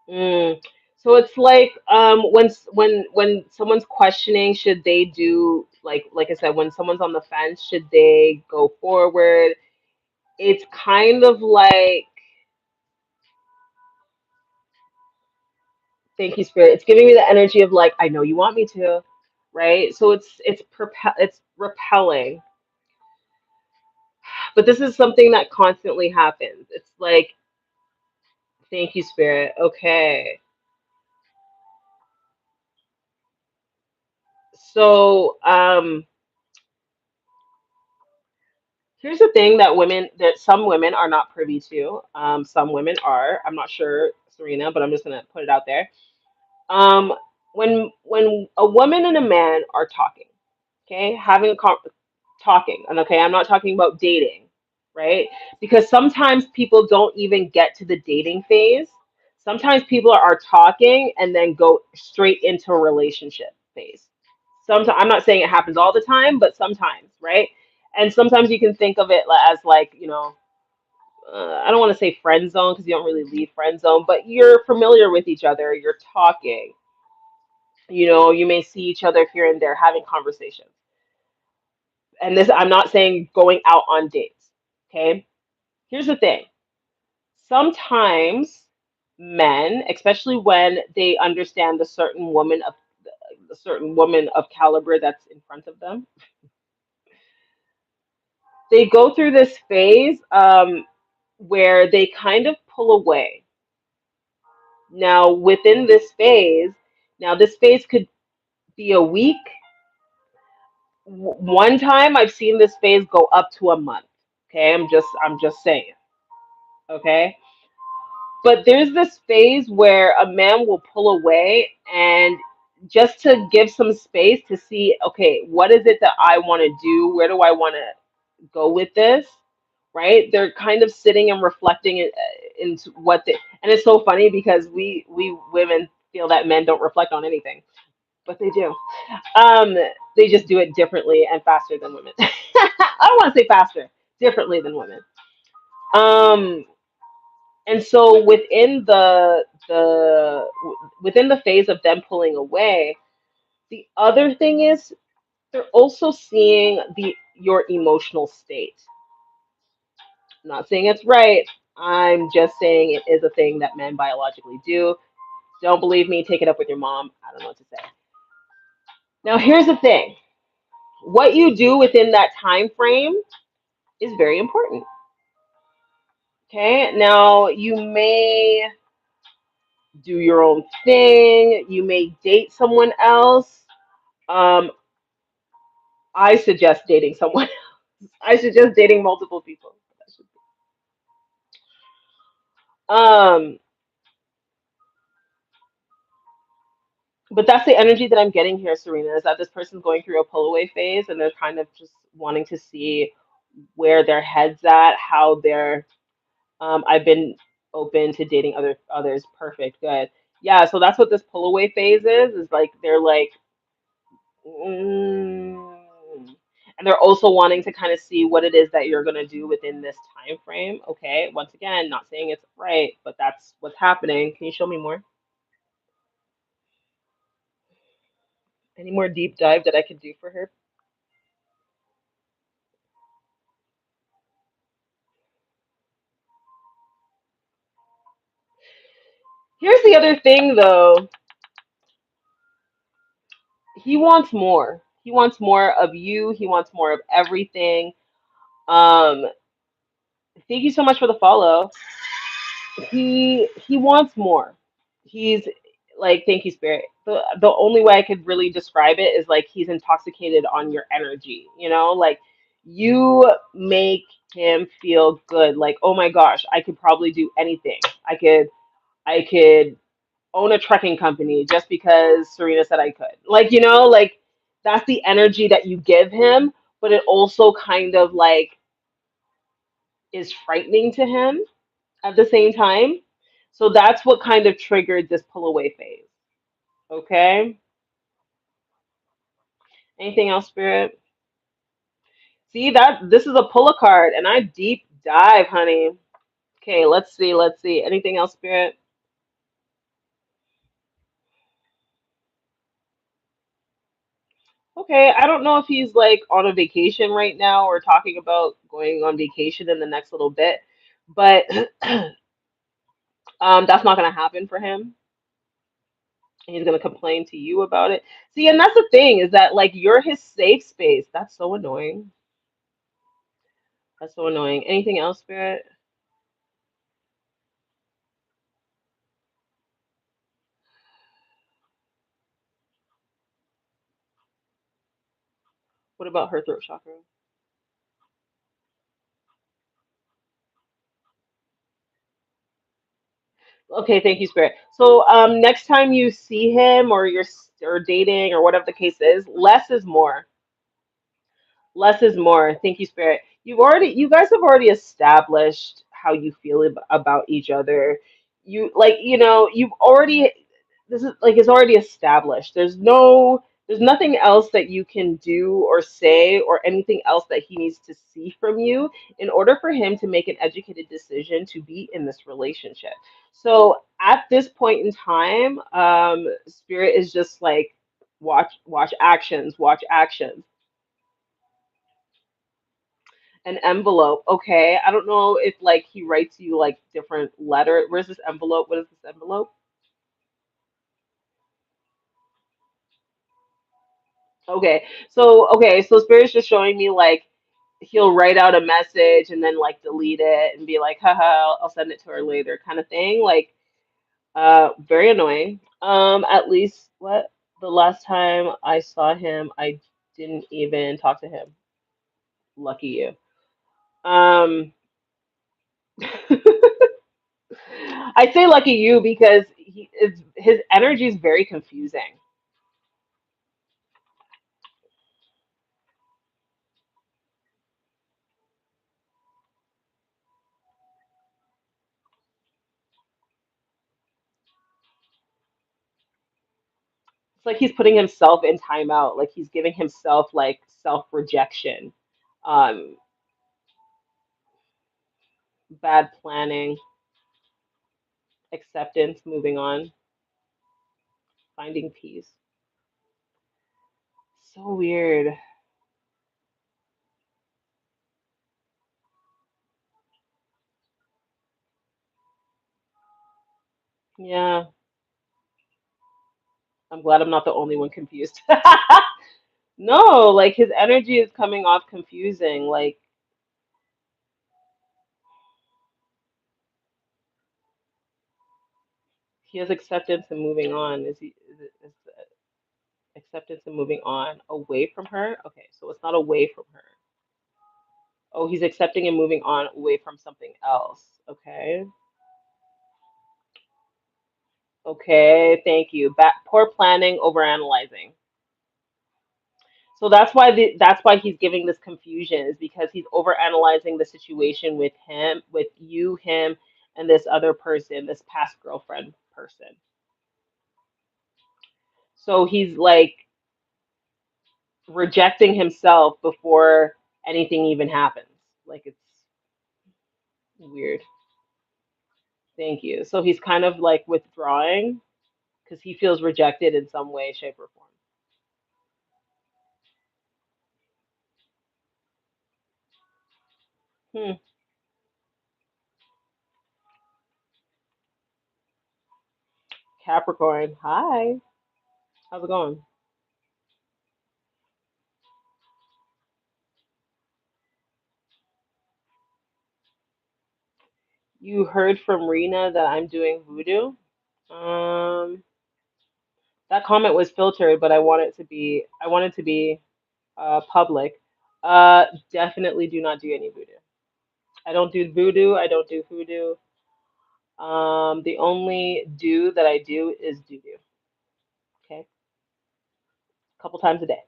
Mm. So it's like when someone's questioning, should they do like I said, when someone's on the fence, should they go forward? It's kind of like, thank you, Spirit. It's giving me the energy of like, I know you want me to, right? So it's repelling. But this is something that constantly happens. It's like, thank you, Spirit. Okay. So, here's the thing that some women are not privy to. Some women are. I'm not sure, Serena, but I'm just gonna put it out there. Um, when a woman and a man are talking, okay, talking, and okay, I'm not talking about dating, right? Because sometimes people don't even get to the dating phase. Sometimes people are talking and then go straight into a relationship phase. Sometimes, I'm not saying it happens all the time, but sometimes, right? And sometimes you can think of it as like, I don't want to say friend zone because you don't really leave friend zone, but you're familiar with each other, you're talking, you may see each other here and there having conversations. And this, I'm not saying going out on dates, okay? Here's the thing. Sometimes men, especially when they understand the certain woman of caliber that's in front of them, they go through this phase where they kind of pull away. Now, within this phase could be a week. One time I've seen this phase go up to a month. Okay, I'm just saying. Okay, but there's this phase where a man will pull away and just to give some space to see, okay, what is it that I want to do? Where do I want to go with this? Right? They're kind of sitting and reflecting into what they, and it's so funny because we women feel that men don't reflect on anything, but they do. Um, they just do it differently and faster than women. I don't want to say faster, differently than women. Um, and so within the phase of them pulling away, the other thing is they're also seeing the your emotional state. I'm not saying it's right. I'm just saying it is a thing that men biologically do. Don't believe me? Take it up with your mom. I don't know what to say. Now, here's the thing. What you do within that time frame is very important. Okay. Now, you may do your own thing. You may date someone else. Um, I suggest dating someone. I suggest dating multiple people. Um, but that's the energy that I'm getting here, Serena, is that this person's going through a pull away phase and they're kind of just wanting to see where their head's at, how they're I've been open to dating others. Perfect, good. Yeah, so that's what this pull away phase is like they're like mm. And they're also wanting to kind of see what it is that you're going to do within this time frame. Okay, once again, not saying it's right, but that's what's happening. Can you show me more? Any more deep dive that I could do for her? Here's the other thing, though. He wants more. He wants more of you. He wants more of everything. Um, Thank you so much for the follow. He wants more. He's like, thank you, Spirit. The only way I could really describe it is like he's intoxicated on your energy, like you make him feel good. Like, oh my gosh, I could probably do anything. I could own a trucking company just because Serena said I could. Like, like that's the energy that you give him, but it also kind of like is frightening to him at the same time. So that's what kind of triggered this pull away phase. Okay. Anything else, Spirit? See that this is a pull a card and I deep dive, honey. Okay, let's see. Anything else, Spirit? Okay, I don't know if he's like on a vacation right now or talking about going on vacation in the next little bit, but that's not going to happen for him. He's going to complain to you about it. See, and that's the thing is that like you're his safe space. That's so annoying. That's so annoying. Anything else, Spirit? What about her throat chakra? Okay, thank you, Spirit. So, next time you see him or or dating or whatever the case is, less is more. Less is more. Thank you, Spirit. You guys have already established how you feel about each other. You've already, this is like, it's already established. There's nothing else that you can do or say or anything else that he needs to see from you in order for him to make an educated decision to be in this relationship. So at this point in time, Spirit is just like, watch actions, watch actions. An envelope. Okay. I don't know if like he writes you like different letter. Where's this envelope? What is this envelope? Okay, so Spirit's just showing me like he'll write out a message and then like delete it and be like, haha, I'll send it to her later kind of thing. Like very annoying. At least what the last time I saw him, I didn't even talk to him. Lucky you. Um I say lucky you because his energy is very confusing. It's like he's putting himself in timeout, like he's giving himself like self rejection, um, bad planning, acceptance, moving on, finding peace. So weird. Yeah, I'm glad I'm not the only one confused. No, like his energy is coming off confusing. Like he has acceptance and moving on. Is acceptance and moving on away from her? Okay, so it's not away from her. Oh, he's accepting and moving on away from something else. Okay. Okay, thank you. Poor planning, over analyzing. So that's why he's giving this confusion is because he's over analyzing the situation with him, with you, him, and this other person, this past girlfriend person. So he's like rejecting himself before anything even happens. Like it's weird. Thank you. So he's kind of like withdrawing because he feels rejected in some way, shape, or form. Hmm. Capricorn. Hi. How's it going? You heard from Rena that I'm doing voodoo. Um, that comment was filtered, but I want it to be public. Definitely do not do any voodoo. I don't do voodoo. I don't do hoodoo. The only do that I do is doo doo. Okay, a couple times a day.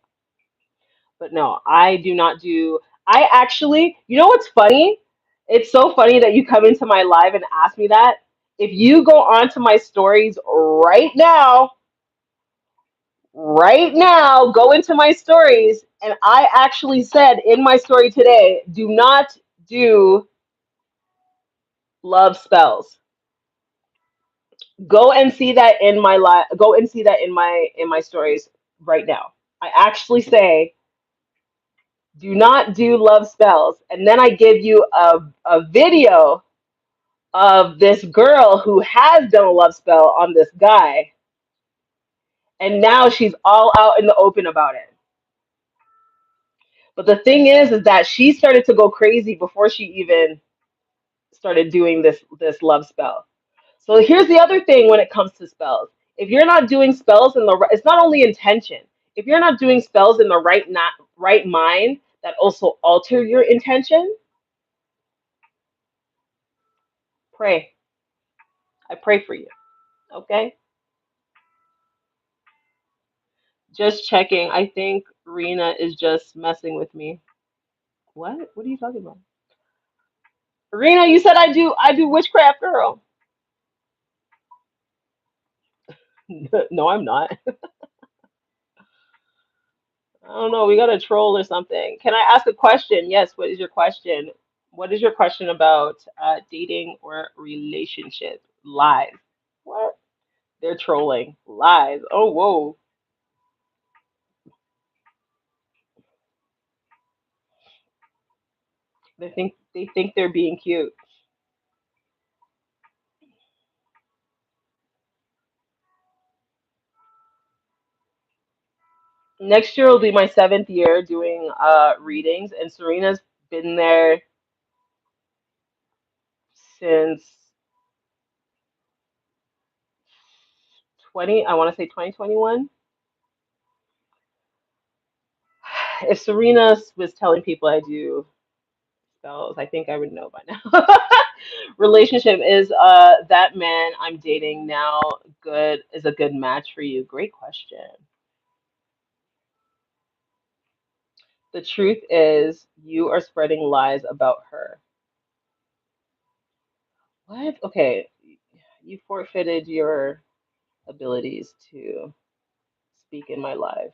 But no, I do not do. I actually, you know what's funny? It's so funny that you come into my live and ask me that. If you go onto my stories right now, go into my stories, and I actually said in my story today, do not do love spells. Go and see that in my live. Go and see that in my stories right now. I actually say, do not do love spells. And then I give you a video of this girl who has done a love spell on this guy. And now she's all out in the open about it. But the thing is that she started to go crazy before she even started doing this love spell. So here's the other thing when it comes to spells. If you're not doing spells in the it's not only intention. If you're not doing spells in the right mind that also alter your intention, pray. I pray for you. Okay? Just checking. I think Rena is just messing with me. What? What are you talking about? Rena, you said I do witchcraft, girl. No, I'm not. I don't know. We got a troll or something. Can I ask a question? Yes. What is your question? What is your question about dating or relationship? Lies. What? They're trolling. Lies. Oh, whoa. They think they're being cute. Next year will be my seventh year doing readings, and Serena's been there since I want to say 2021. If Serena was telling people I do spells, I think I would know by now. Relationship is that man I'm dating now good is a good match for you? Great question. The truth is you are spreading lies about her. What? Okay, you forfeited your abilities to speak in my life.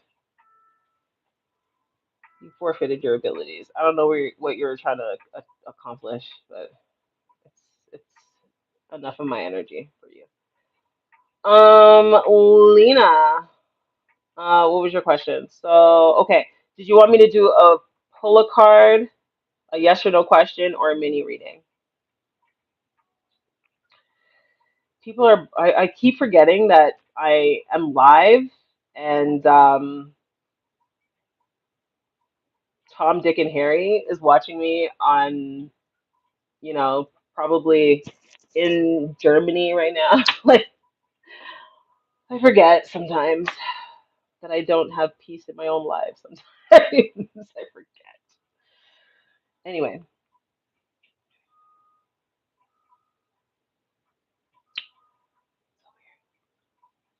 You forfeited your abilities. I don't know what you're trying to accomplish, but it's enough of my energy for you. Lena, what was your question? So, okay, did you want me to do a pull a card, a yes or no question, or a mini reading? I keep forgetting that I am live and Tom, Dick, and Harry is watching me on, you know, probably in Germany right now. Like, I forget sometimes that I don't have peace in my own life sometimes. I forget. Anyway,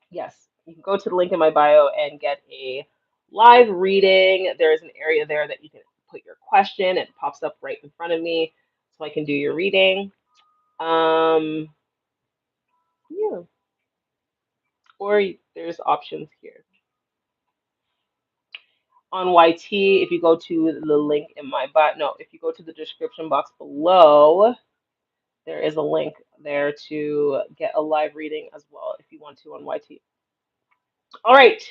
yes, you can go to the link in my bio and get a live reading. There is an area there that you can put your question. It pops up right in front of me so I can do your reading. Um, yeah, or there's options here. On YT, if you go to the link in my bio, no, if you go to the description box below, there is a link there to get a live reading as well if you want to on YT. All right.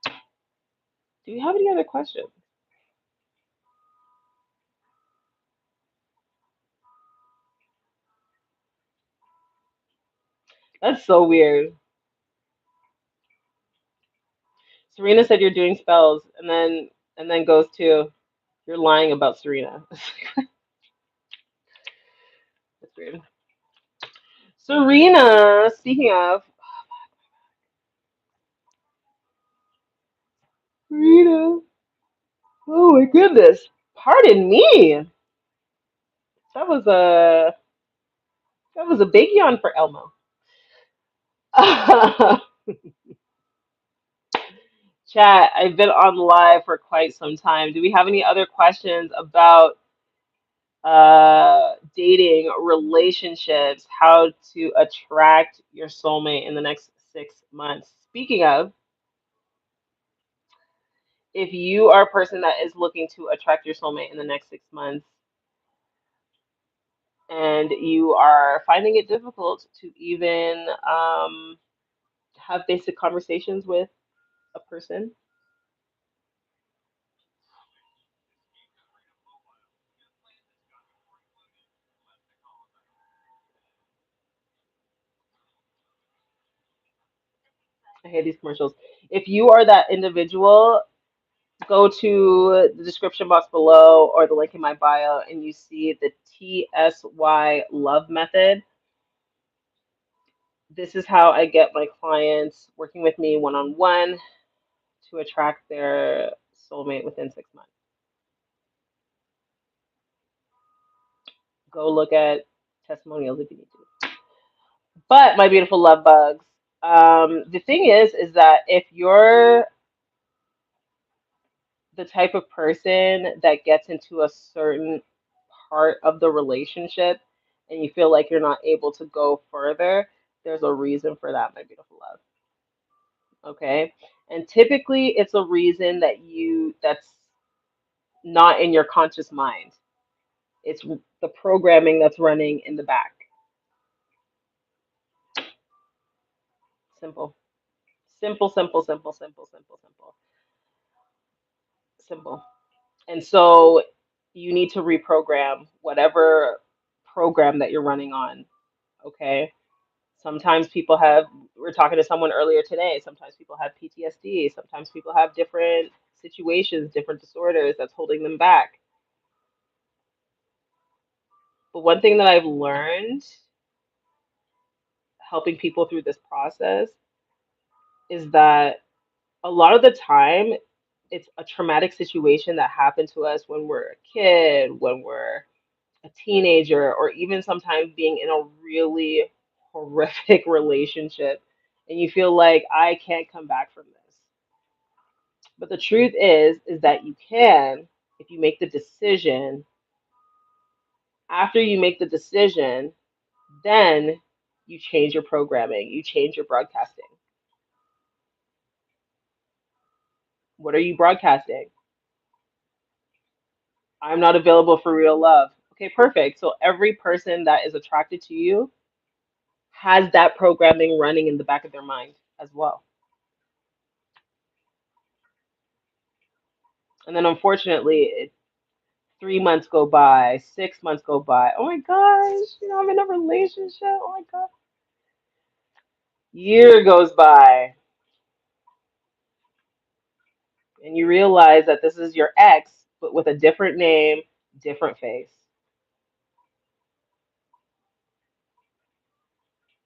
Do you have any other questions? That's so weird. Serena said you're doing spells and then goes to you're lying about Serena. That's weird. Serena, speaking of Serena, oh my goodness. Pardon me. That was a that was a big yawn for Elmo. Chat, I've been on live for quite some time. Do we have any other questions about dating, relationships, how to attract your soulmate in the next 6 months? Speaking of, if you are a person that is looking to attract your soulmate in the next 6 months and you are finding it difficult to even have basic conversations with a person, I hate these commercials. If you are that individual, go to the description box below or the link in my bio and you see the TSY love method. This is how I get my clients working with me one on one to attract their soulmate within 6 months. Go look at testimonials if you need to. But my beautiful love bugs, the thing is that if you're the type of person that gets into a certain part of the relationship and you feel like you're not able to go further, there's a reason for that, my beautiful love. Okay? And typically it's a reason that's not in your conscious mind. It's the programming that's running in the back. Simple. Simple, simple, simple, simple, simple, simple. Simple. And so you need to reprogram whatever program that you're running on. Okay? Sometimes people have, we were talking to someone earlier today, sometimes people have PTSD, sometimes people have different situations, different disorders that's holding them back. But one thing that I've learned helping people through this process is that a lot of the time it's a traumatic situation that happened to us when we're a kid, when we're a teenager, or even sometimes being in a really horrific relationship and you feel like I can't come back from this. But the truth is that you can if you make the decision. After you make the decision, then you change your programming, you change your broadcasting. What are you broadcasting? I'm not available for real love. Okay, perfect. So every person that is attracted to you has that programming running in the back of their mind as well. And then unfortunately, 3 months go by, 6 months go by. Oh my gosh, I'm in a relationship. Oh my God. Year goes by, and you realize that this is your ex, but with a different name, different face.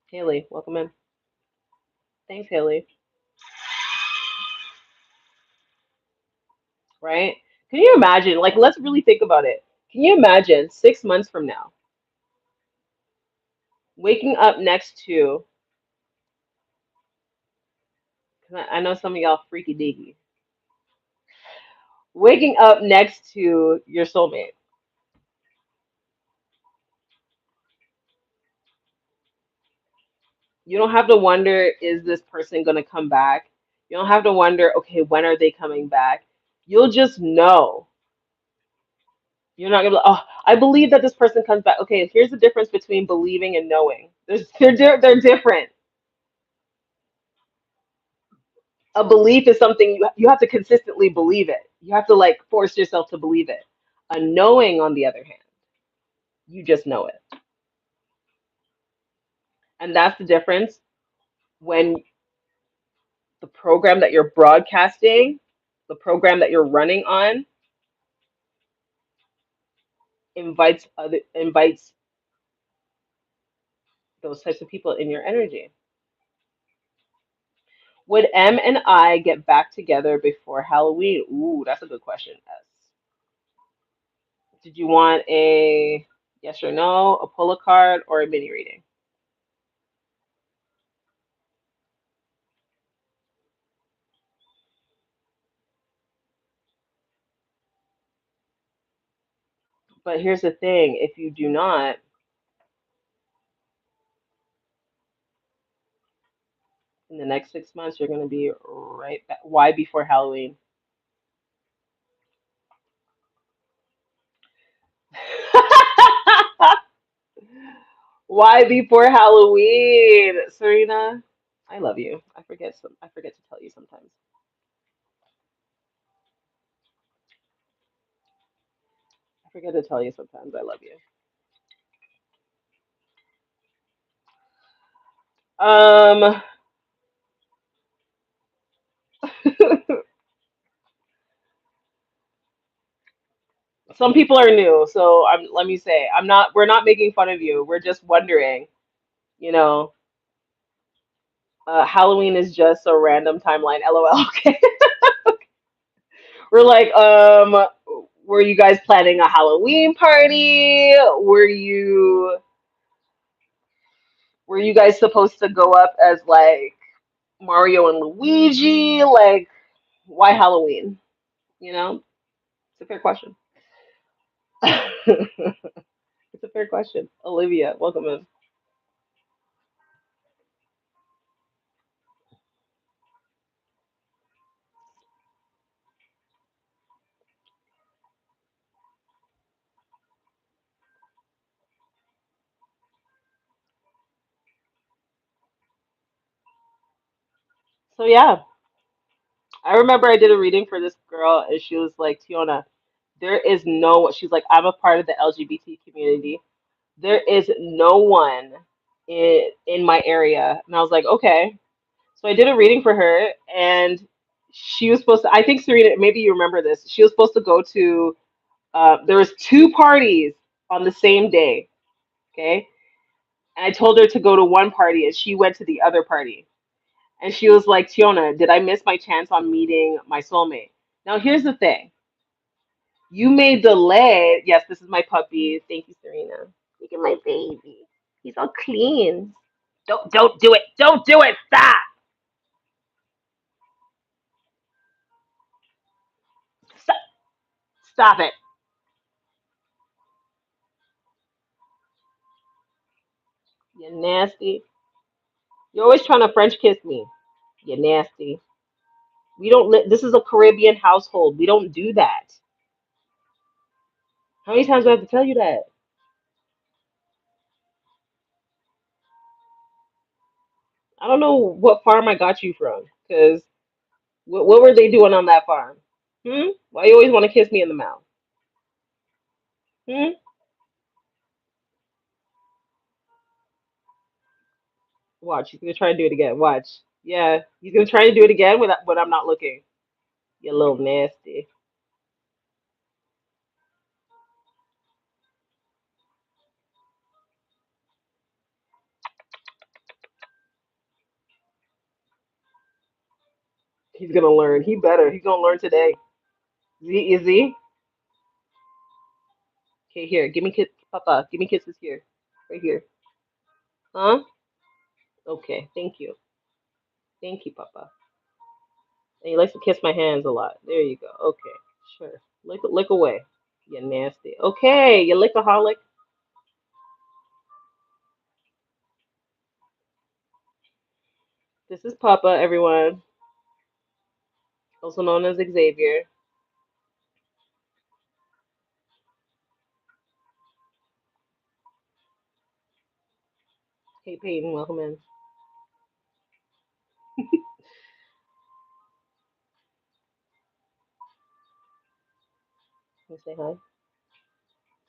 Haley, welcome in. Thanks, Haley. Right? Can you imagine? Like, let's really think about it. Can you imagine 6 months from now waking up next to, 'cause I know some of y'all freaky deaky, waking up next to your soulmate? You don't have to wonder, is this person going to come back? You don't have to wonder, okay, when are they coming back? You'll just know. You're not gonna be like, oh, I believe that this person comes back. Okay, here's the difference between believing and knowing. They're different. A belief is something you have to consistently believe it. You have to like force yourself to believe it. A knowing, on the other hand, you just know it. And that's the difference when the program that you're broadcasting, the program that you're running on, invites those types of people in your energy. Would M and I get back together before Halloween? Ooh, that's a good question. S. Did you want a yes or no, a pull a card, or a mini reading? But here's the thing, if you do not, in the next 6 months, you're going to be right back. Why before Halloween? Why before Halloween, Serena? I love you. I forget to tell you sometimes. I forget to tell you sometimes I love you. Um, Some people are new, so let me say, we're not making fun of you. We're just wondering, you know, Halloween is just a random timeline. LOL. Okay. We're like, were you guys planning a Halloween party? Were you guys supposed to go up as like Mario and Luigi? Like, why Halloween? You know, it's a fair question. It's a fair question. Olivia, welcome in. So yeah, I remember I did a reading for this girl, and she was like, Teona, there is no. She's like, I'm a part of the LGBT community. There is no one in my area, and I was like, okay. So I did a reading for her, and she was supposed to. I think Serena, maybe you remember this. She was supposed to go to. There was two parties on the same day. Okay, and I told her to go to one party, and she went to the other party. And she was like, Tiona, did I miss my chance on meeting my soulmate? Now, here's the thing. You may delay. Yes, this is my puppy. Thank you, Serena. Look at my baby. He's all clean. Don't do it. Don't do it. Stop. Stop. Stop it. You're nasty. You're always trying to French kiss me. You're nasty. We don't this is a Caribbean household. We don't do that. How many times do I have to tell you that? I don't know what farm I got you from. Because what were they doing on that farm? Hmm? Why you always want to kiss me in the mouth? Hmm? Watch, he's gonna try to do it again. Watch. Yeah, he's gonna try to do it again when I'm not looking. You little nasty. He's gonna learn. He better. He's gonna learn today. Z is he? Okay, here. Give me kiss, Papa. Give me kisses here, right here. Huh? Okay. Thank you. Thank you, Papa. And he likes to kiss my hands a lot. There you go. Okay. Sure. Lick away. You nasty. Okay. You lickaholic. This is Papa, everyone, also known as Xavier. Hey, Peyton. Welcome in. Can you say hi?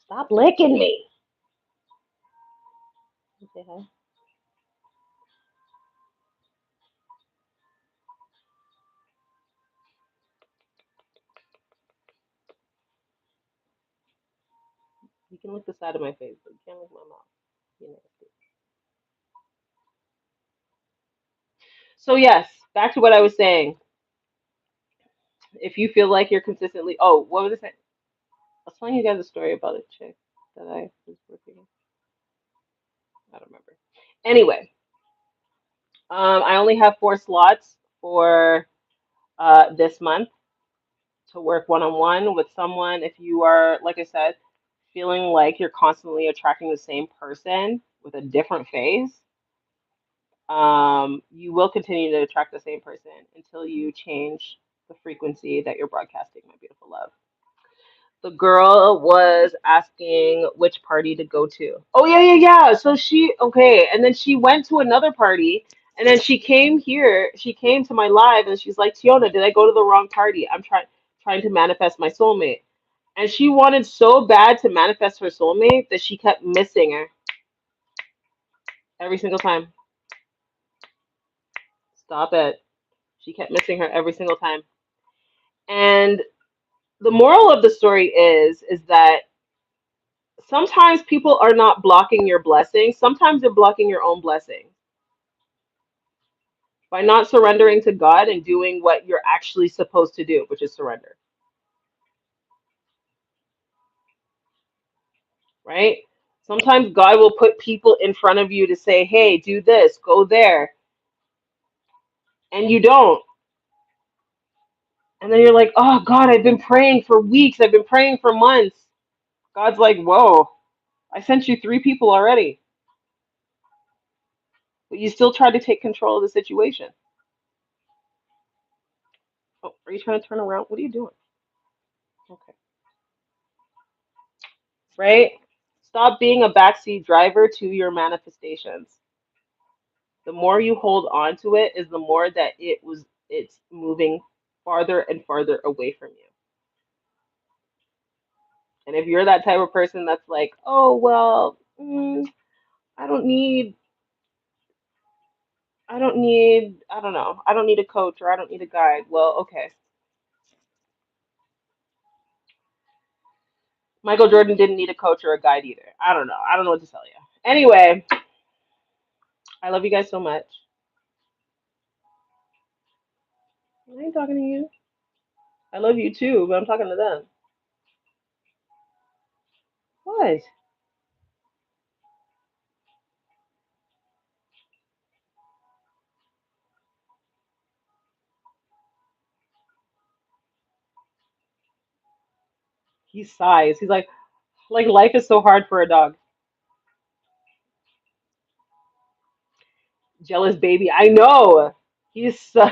Stop licking me. Can you say hi? You can lick the side of my face, but you can't lick my mouth. You nasty. So yes, back to what I was saying. If you feel like you're consistently, oh, what was I saying? I was telling you guys a story about a chick that I was working. I don't remember. Anyway, I only have 4 slots for this month to work one on one with someone. If you are, like I said, feeling like you're constantly attracting the same person with a different face, you will continue to attract the same person until you change the frequency that you're broadcasting, my beautiful love. The girl was asking which party to go to. Oh yeah, yeah, yeah. So okay, and then she went to another party, and then she came here. She came to my live, and she's like, Tiona, did I go to the wrong party? I'm trying to manifest my soulmate, and she wanted so bad to manifest her soulmate that she kept missing her every single time. Stop it. She kept missing her every single time, and the moral of the story is that sometimes people are not blocking your blessings. Sometimes they're blocking your own blessings by not surrendering to God and doing what you're actually supposed to do, which is surrender, right? Sometimes God will put people in front of you to say, hey, do this, go there, and you don't. And then you're like, oh, God, I've been praying for weeks, I've been praying for months. God's like, whoa, I sent you 3 people already, but you still try to take control of the situation. Oh, are you trying to turn around? What are you doing? Okay. Right? Stop being a backseat driver to your manifestations. The more you hold on to it is the more that it's moving farther and farther away from you. And if you're that type of person that's like, oh well, I don't need I don't know, I don't need a coach or I don't need a guide. Well, okay. Michael Jordan didn't need a coach or a guide either. I don't know. I don't know what to tell you. Anyway, I love you guys so much. I ain't talking to you. I love you too, but I'm talking to them. What? He sighs. He's like life is so hard for a dog. Jealous baby. I know. He's so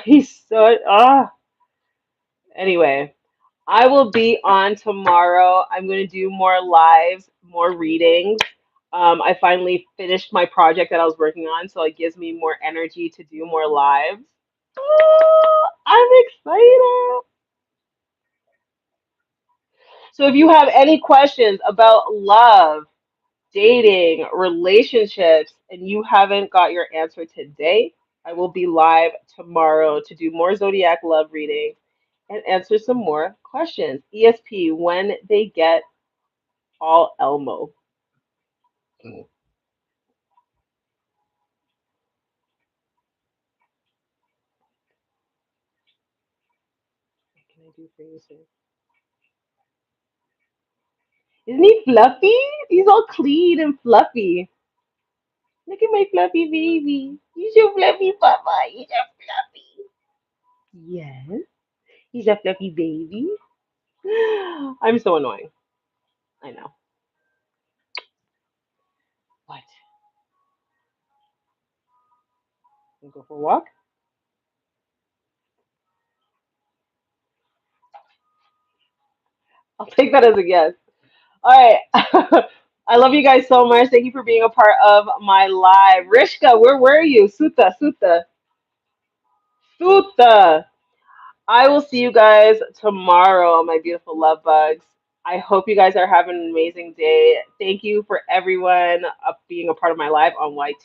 Anyway, I will be on tomorrow. I'm going to do more lives, more readings. I finally finished my project that I was working on, so it gives me more energy to do more lives. Oh, I'm excited. So if you have any questions about love, dating, relationships, and you haven't got your answer today, I will be live tomorrow to do more zodiac love readings and answer some more questions. ESP when they get all Elmo. What can I do for you, sir? Isn't he fluffy? He's all clean and fluffy. Look at my fluffy baby. He's so fluffy, Papa. He's so fluffy. Yes, he's a fluffy baby. I'm so annoying. I know. What? You go for a walk? I'll take that as a yes. All right. I love you guys so much. Thank you for being a part of my live. Rishka, where were you? Suta, Suta, Suta. I will see you guys tomorrow, my beautiful love bugs. I hope you guys are having an amazing day. Thank you for everyone being a part of my live on YT.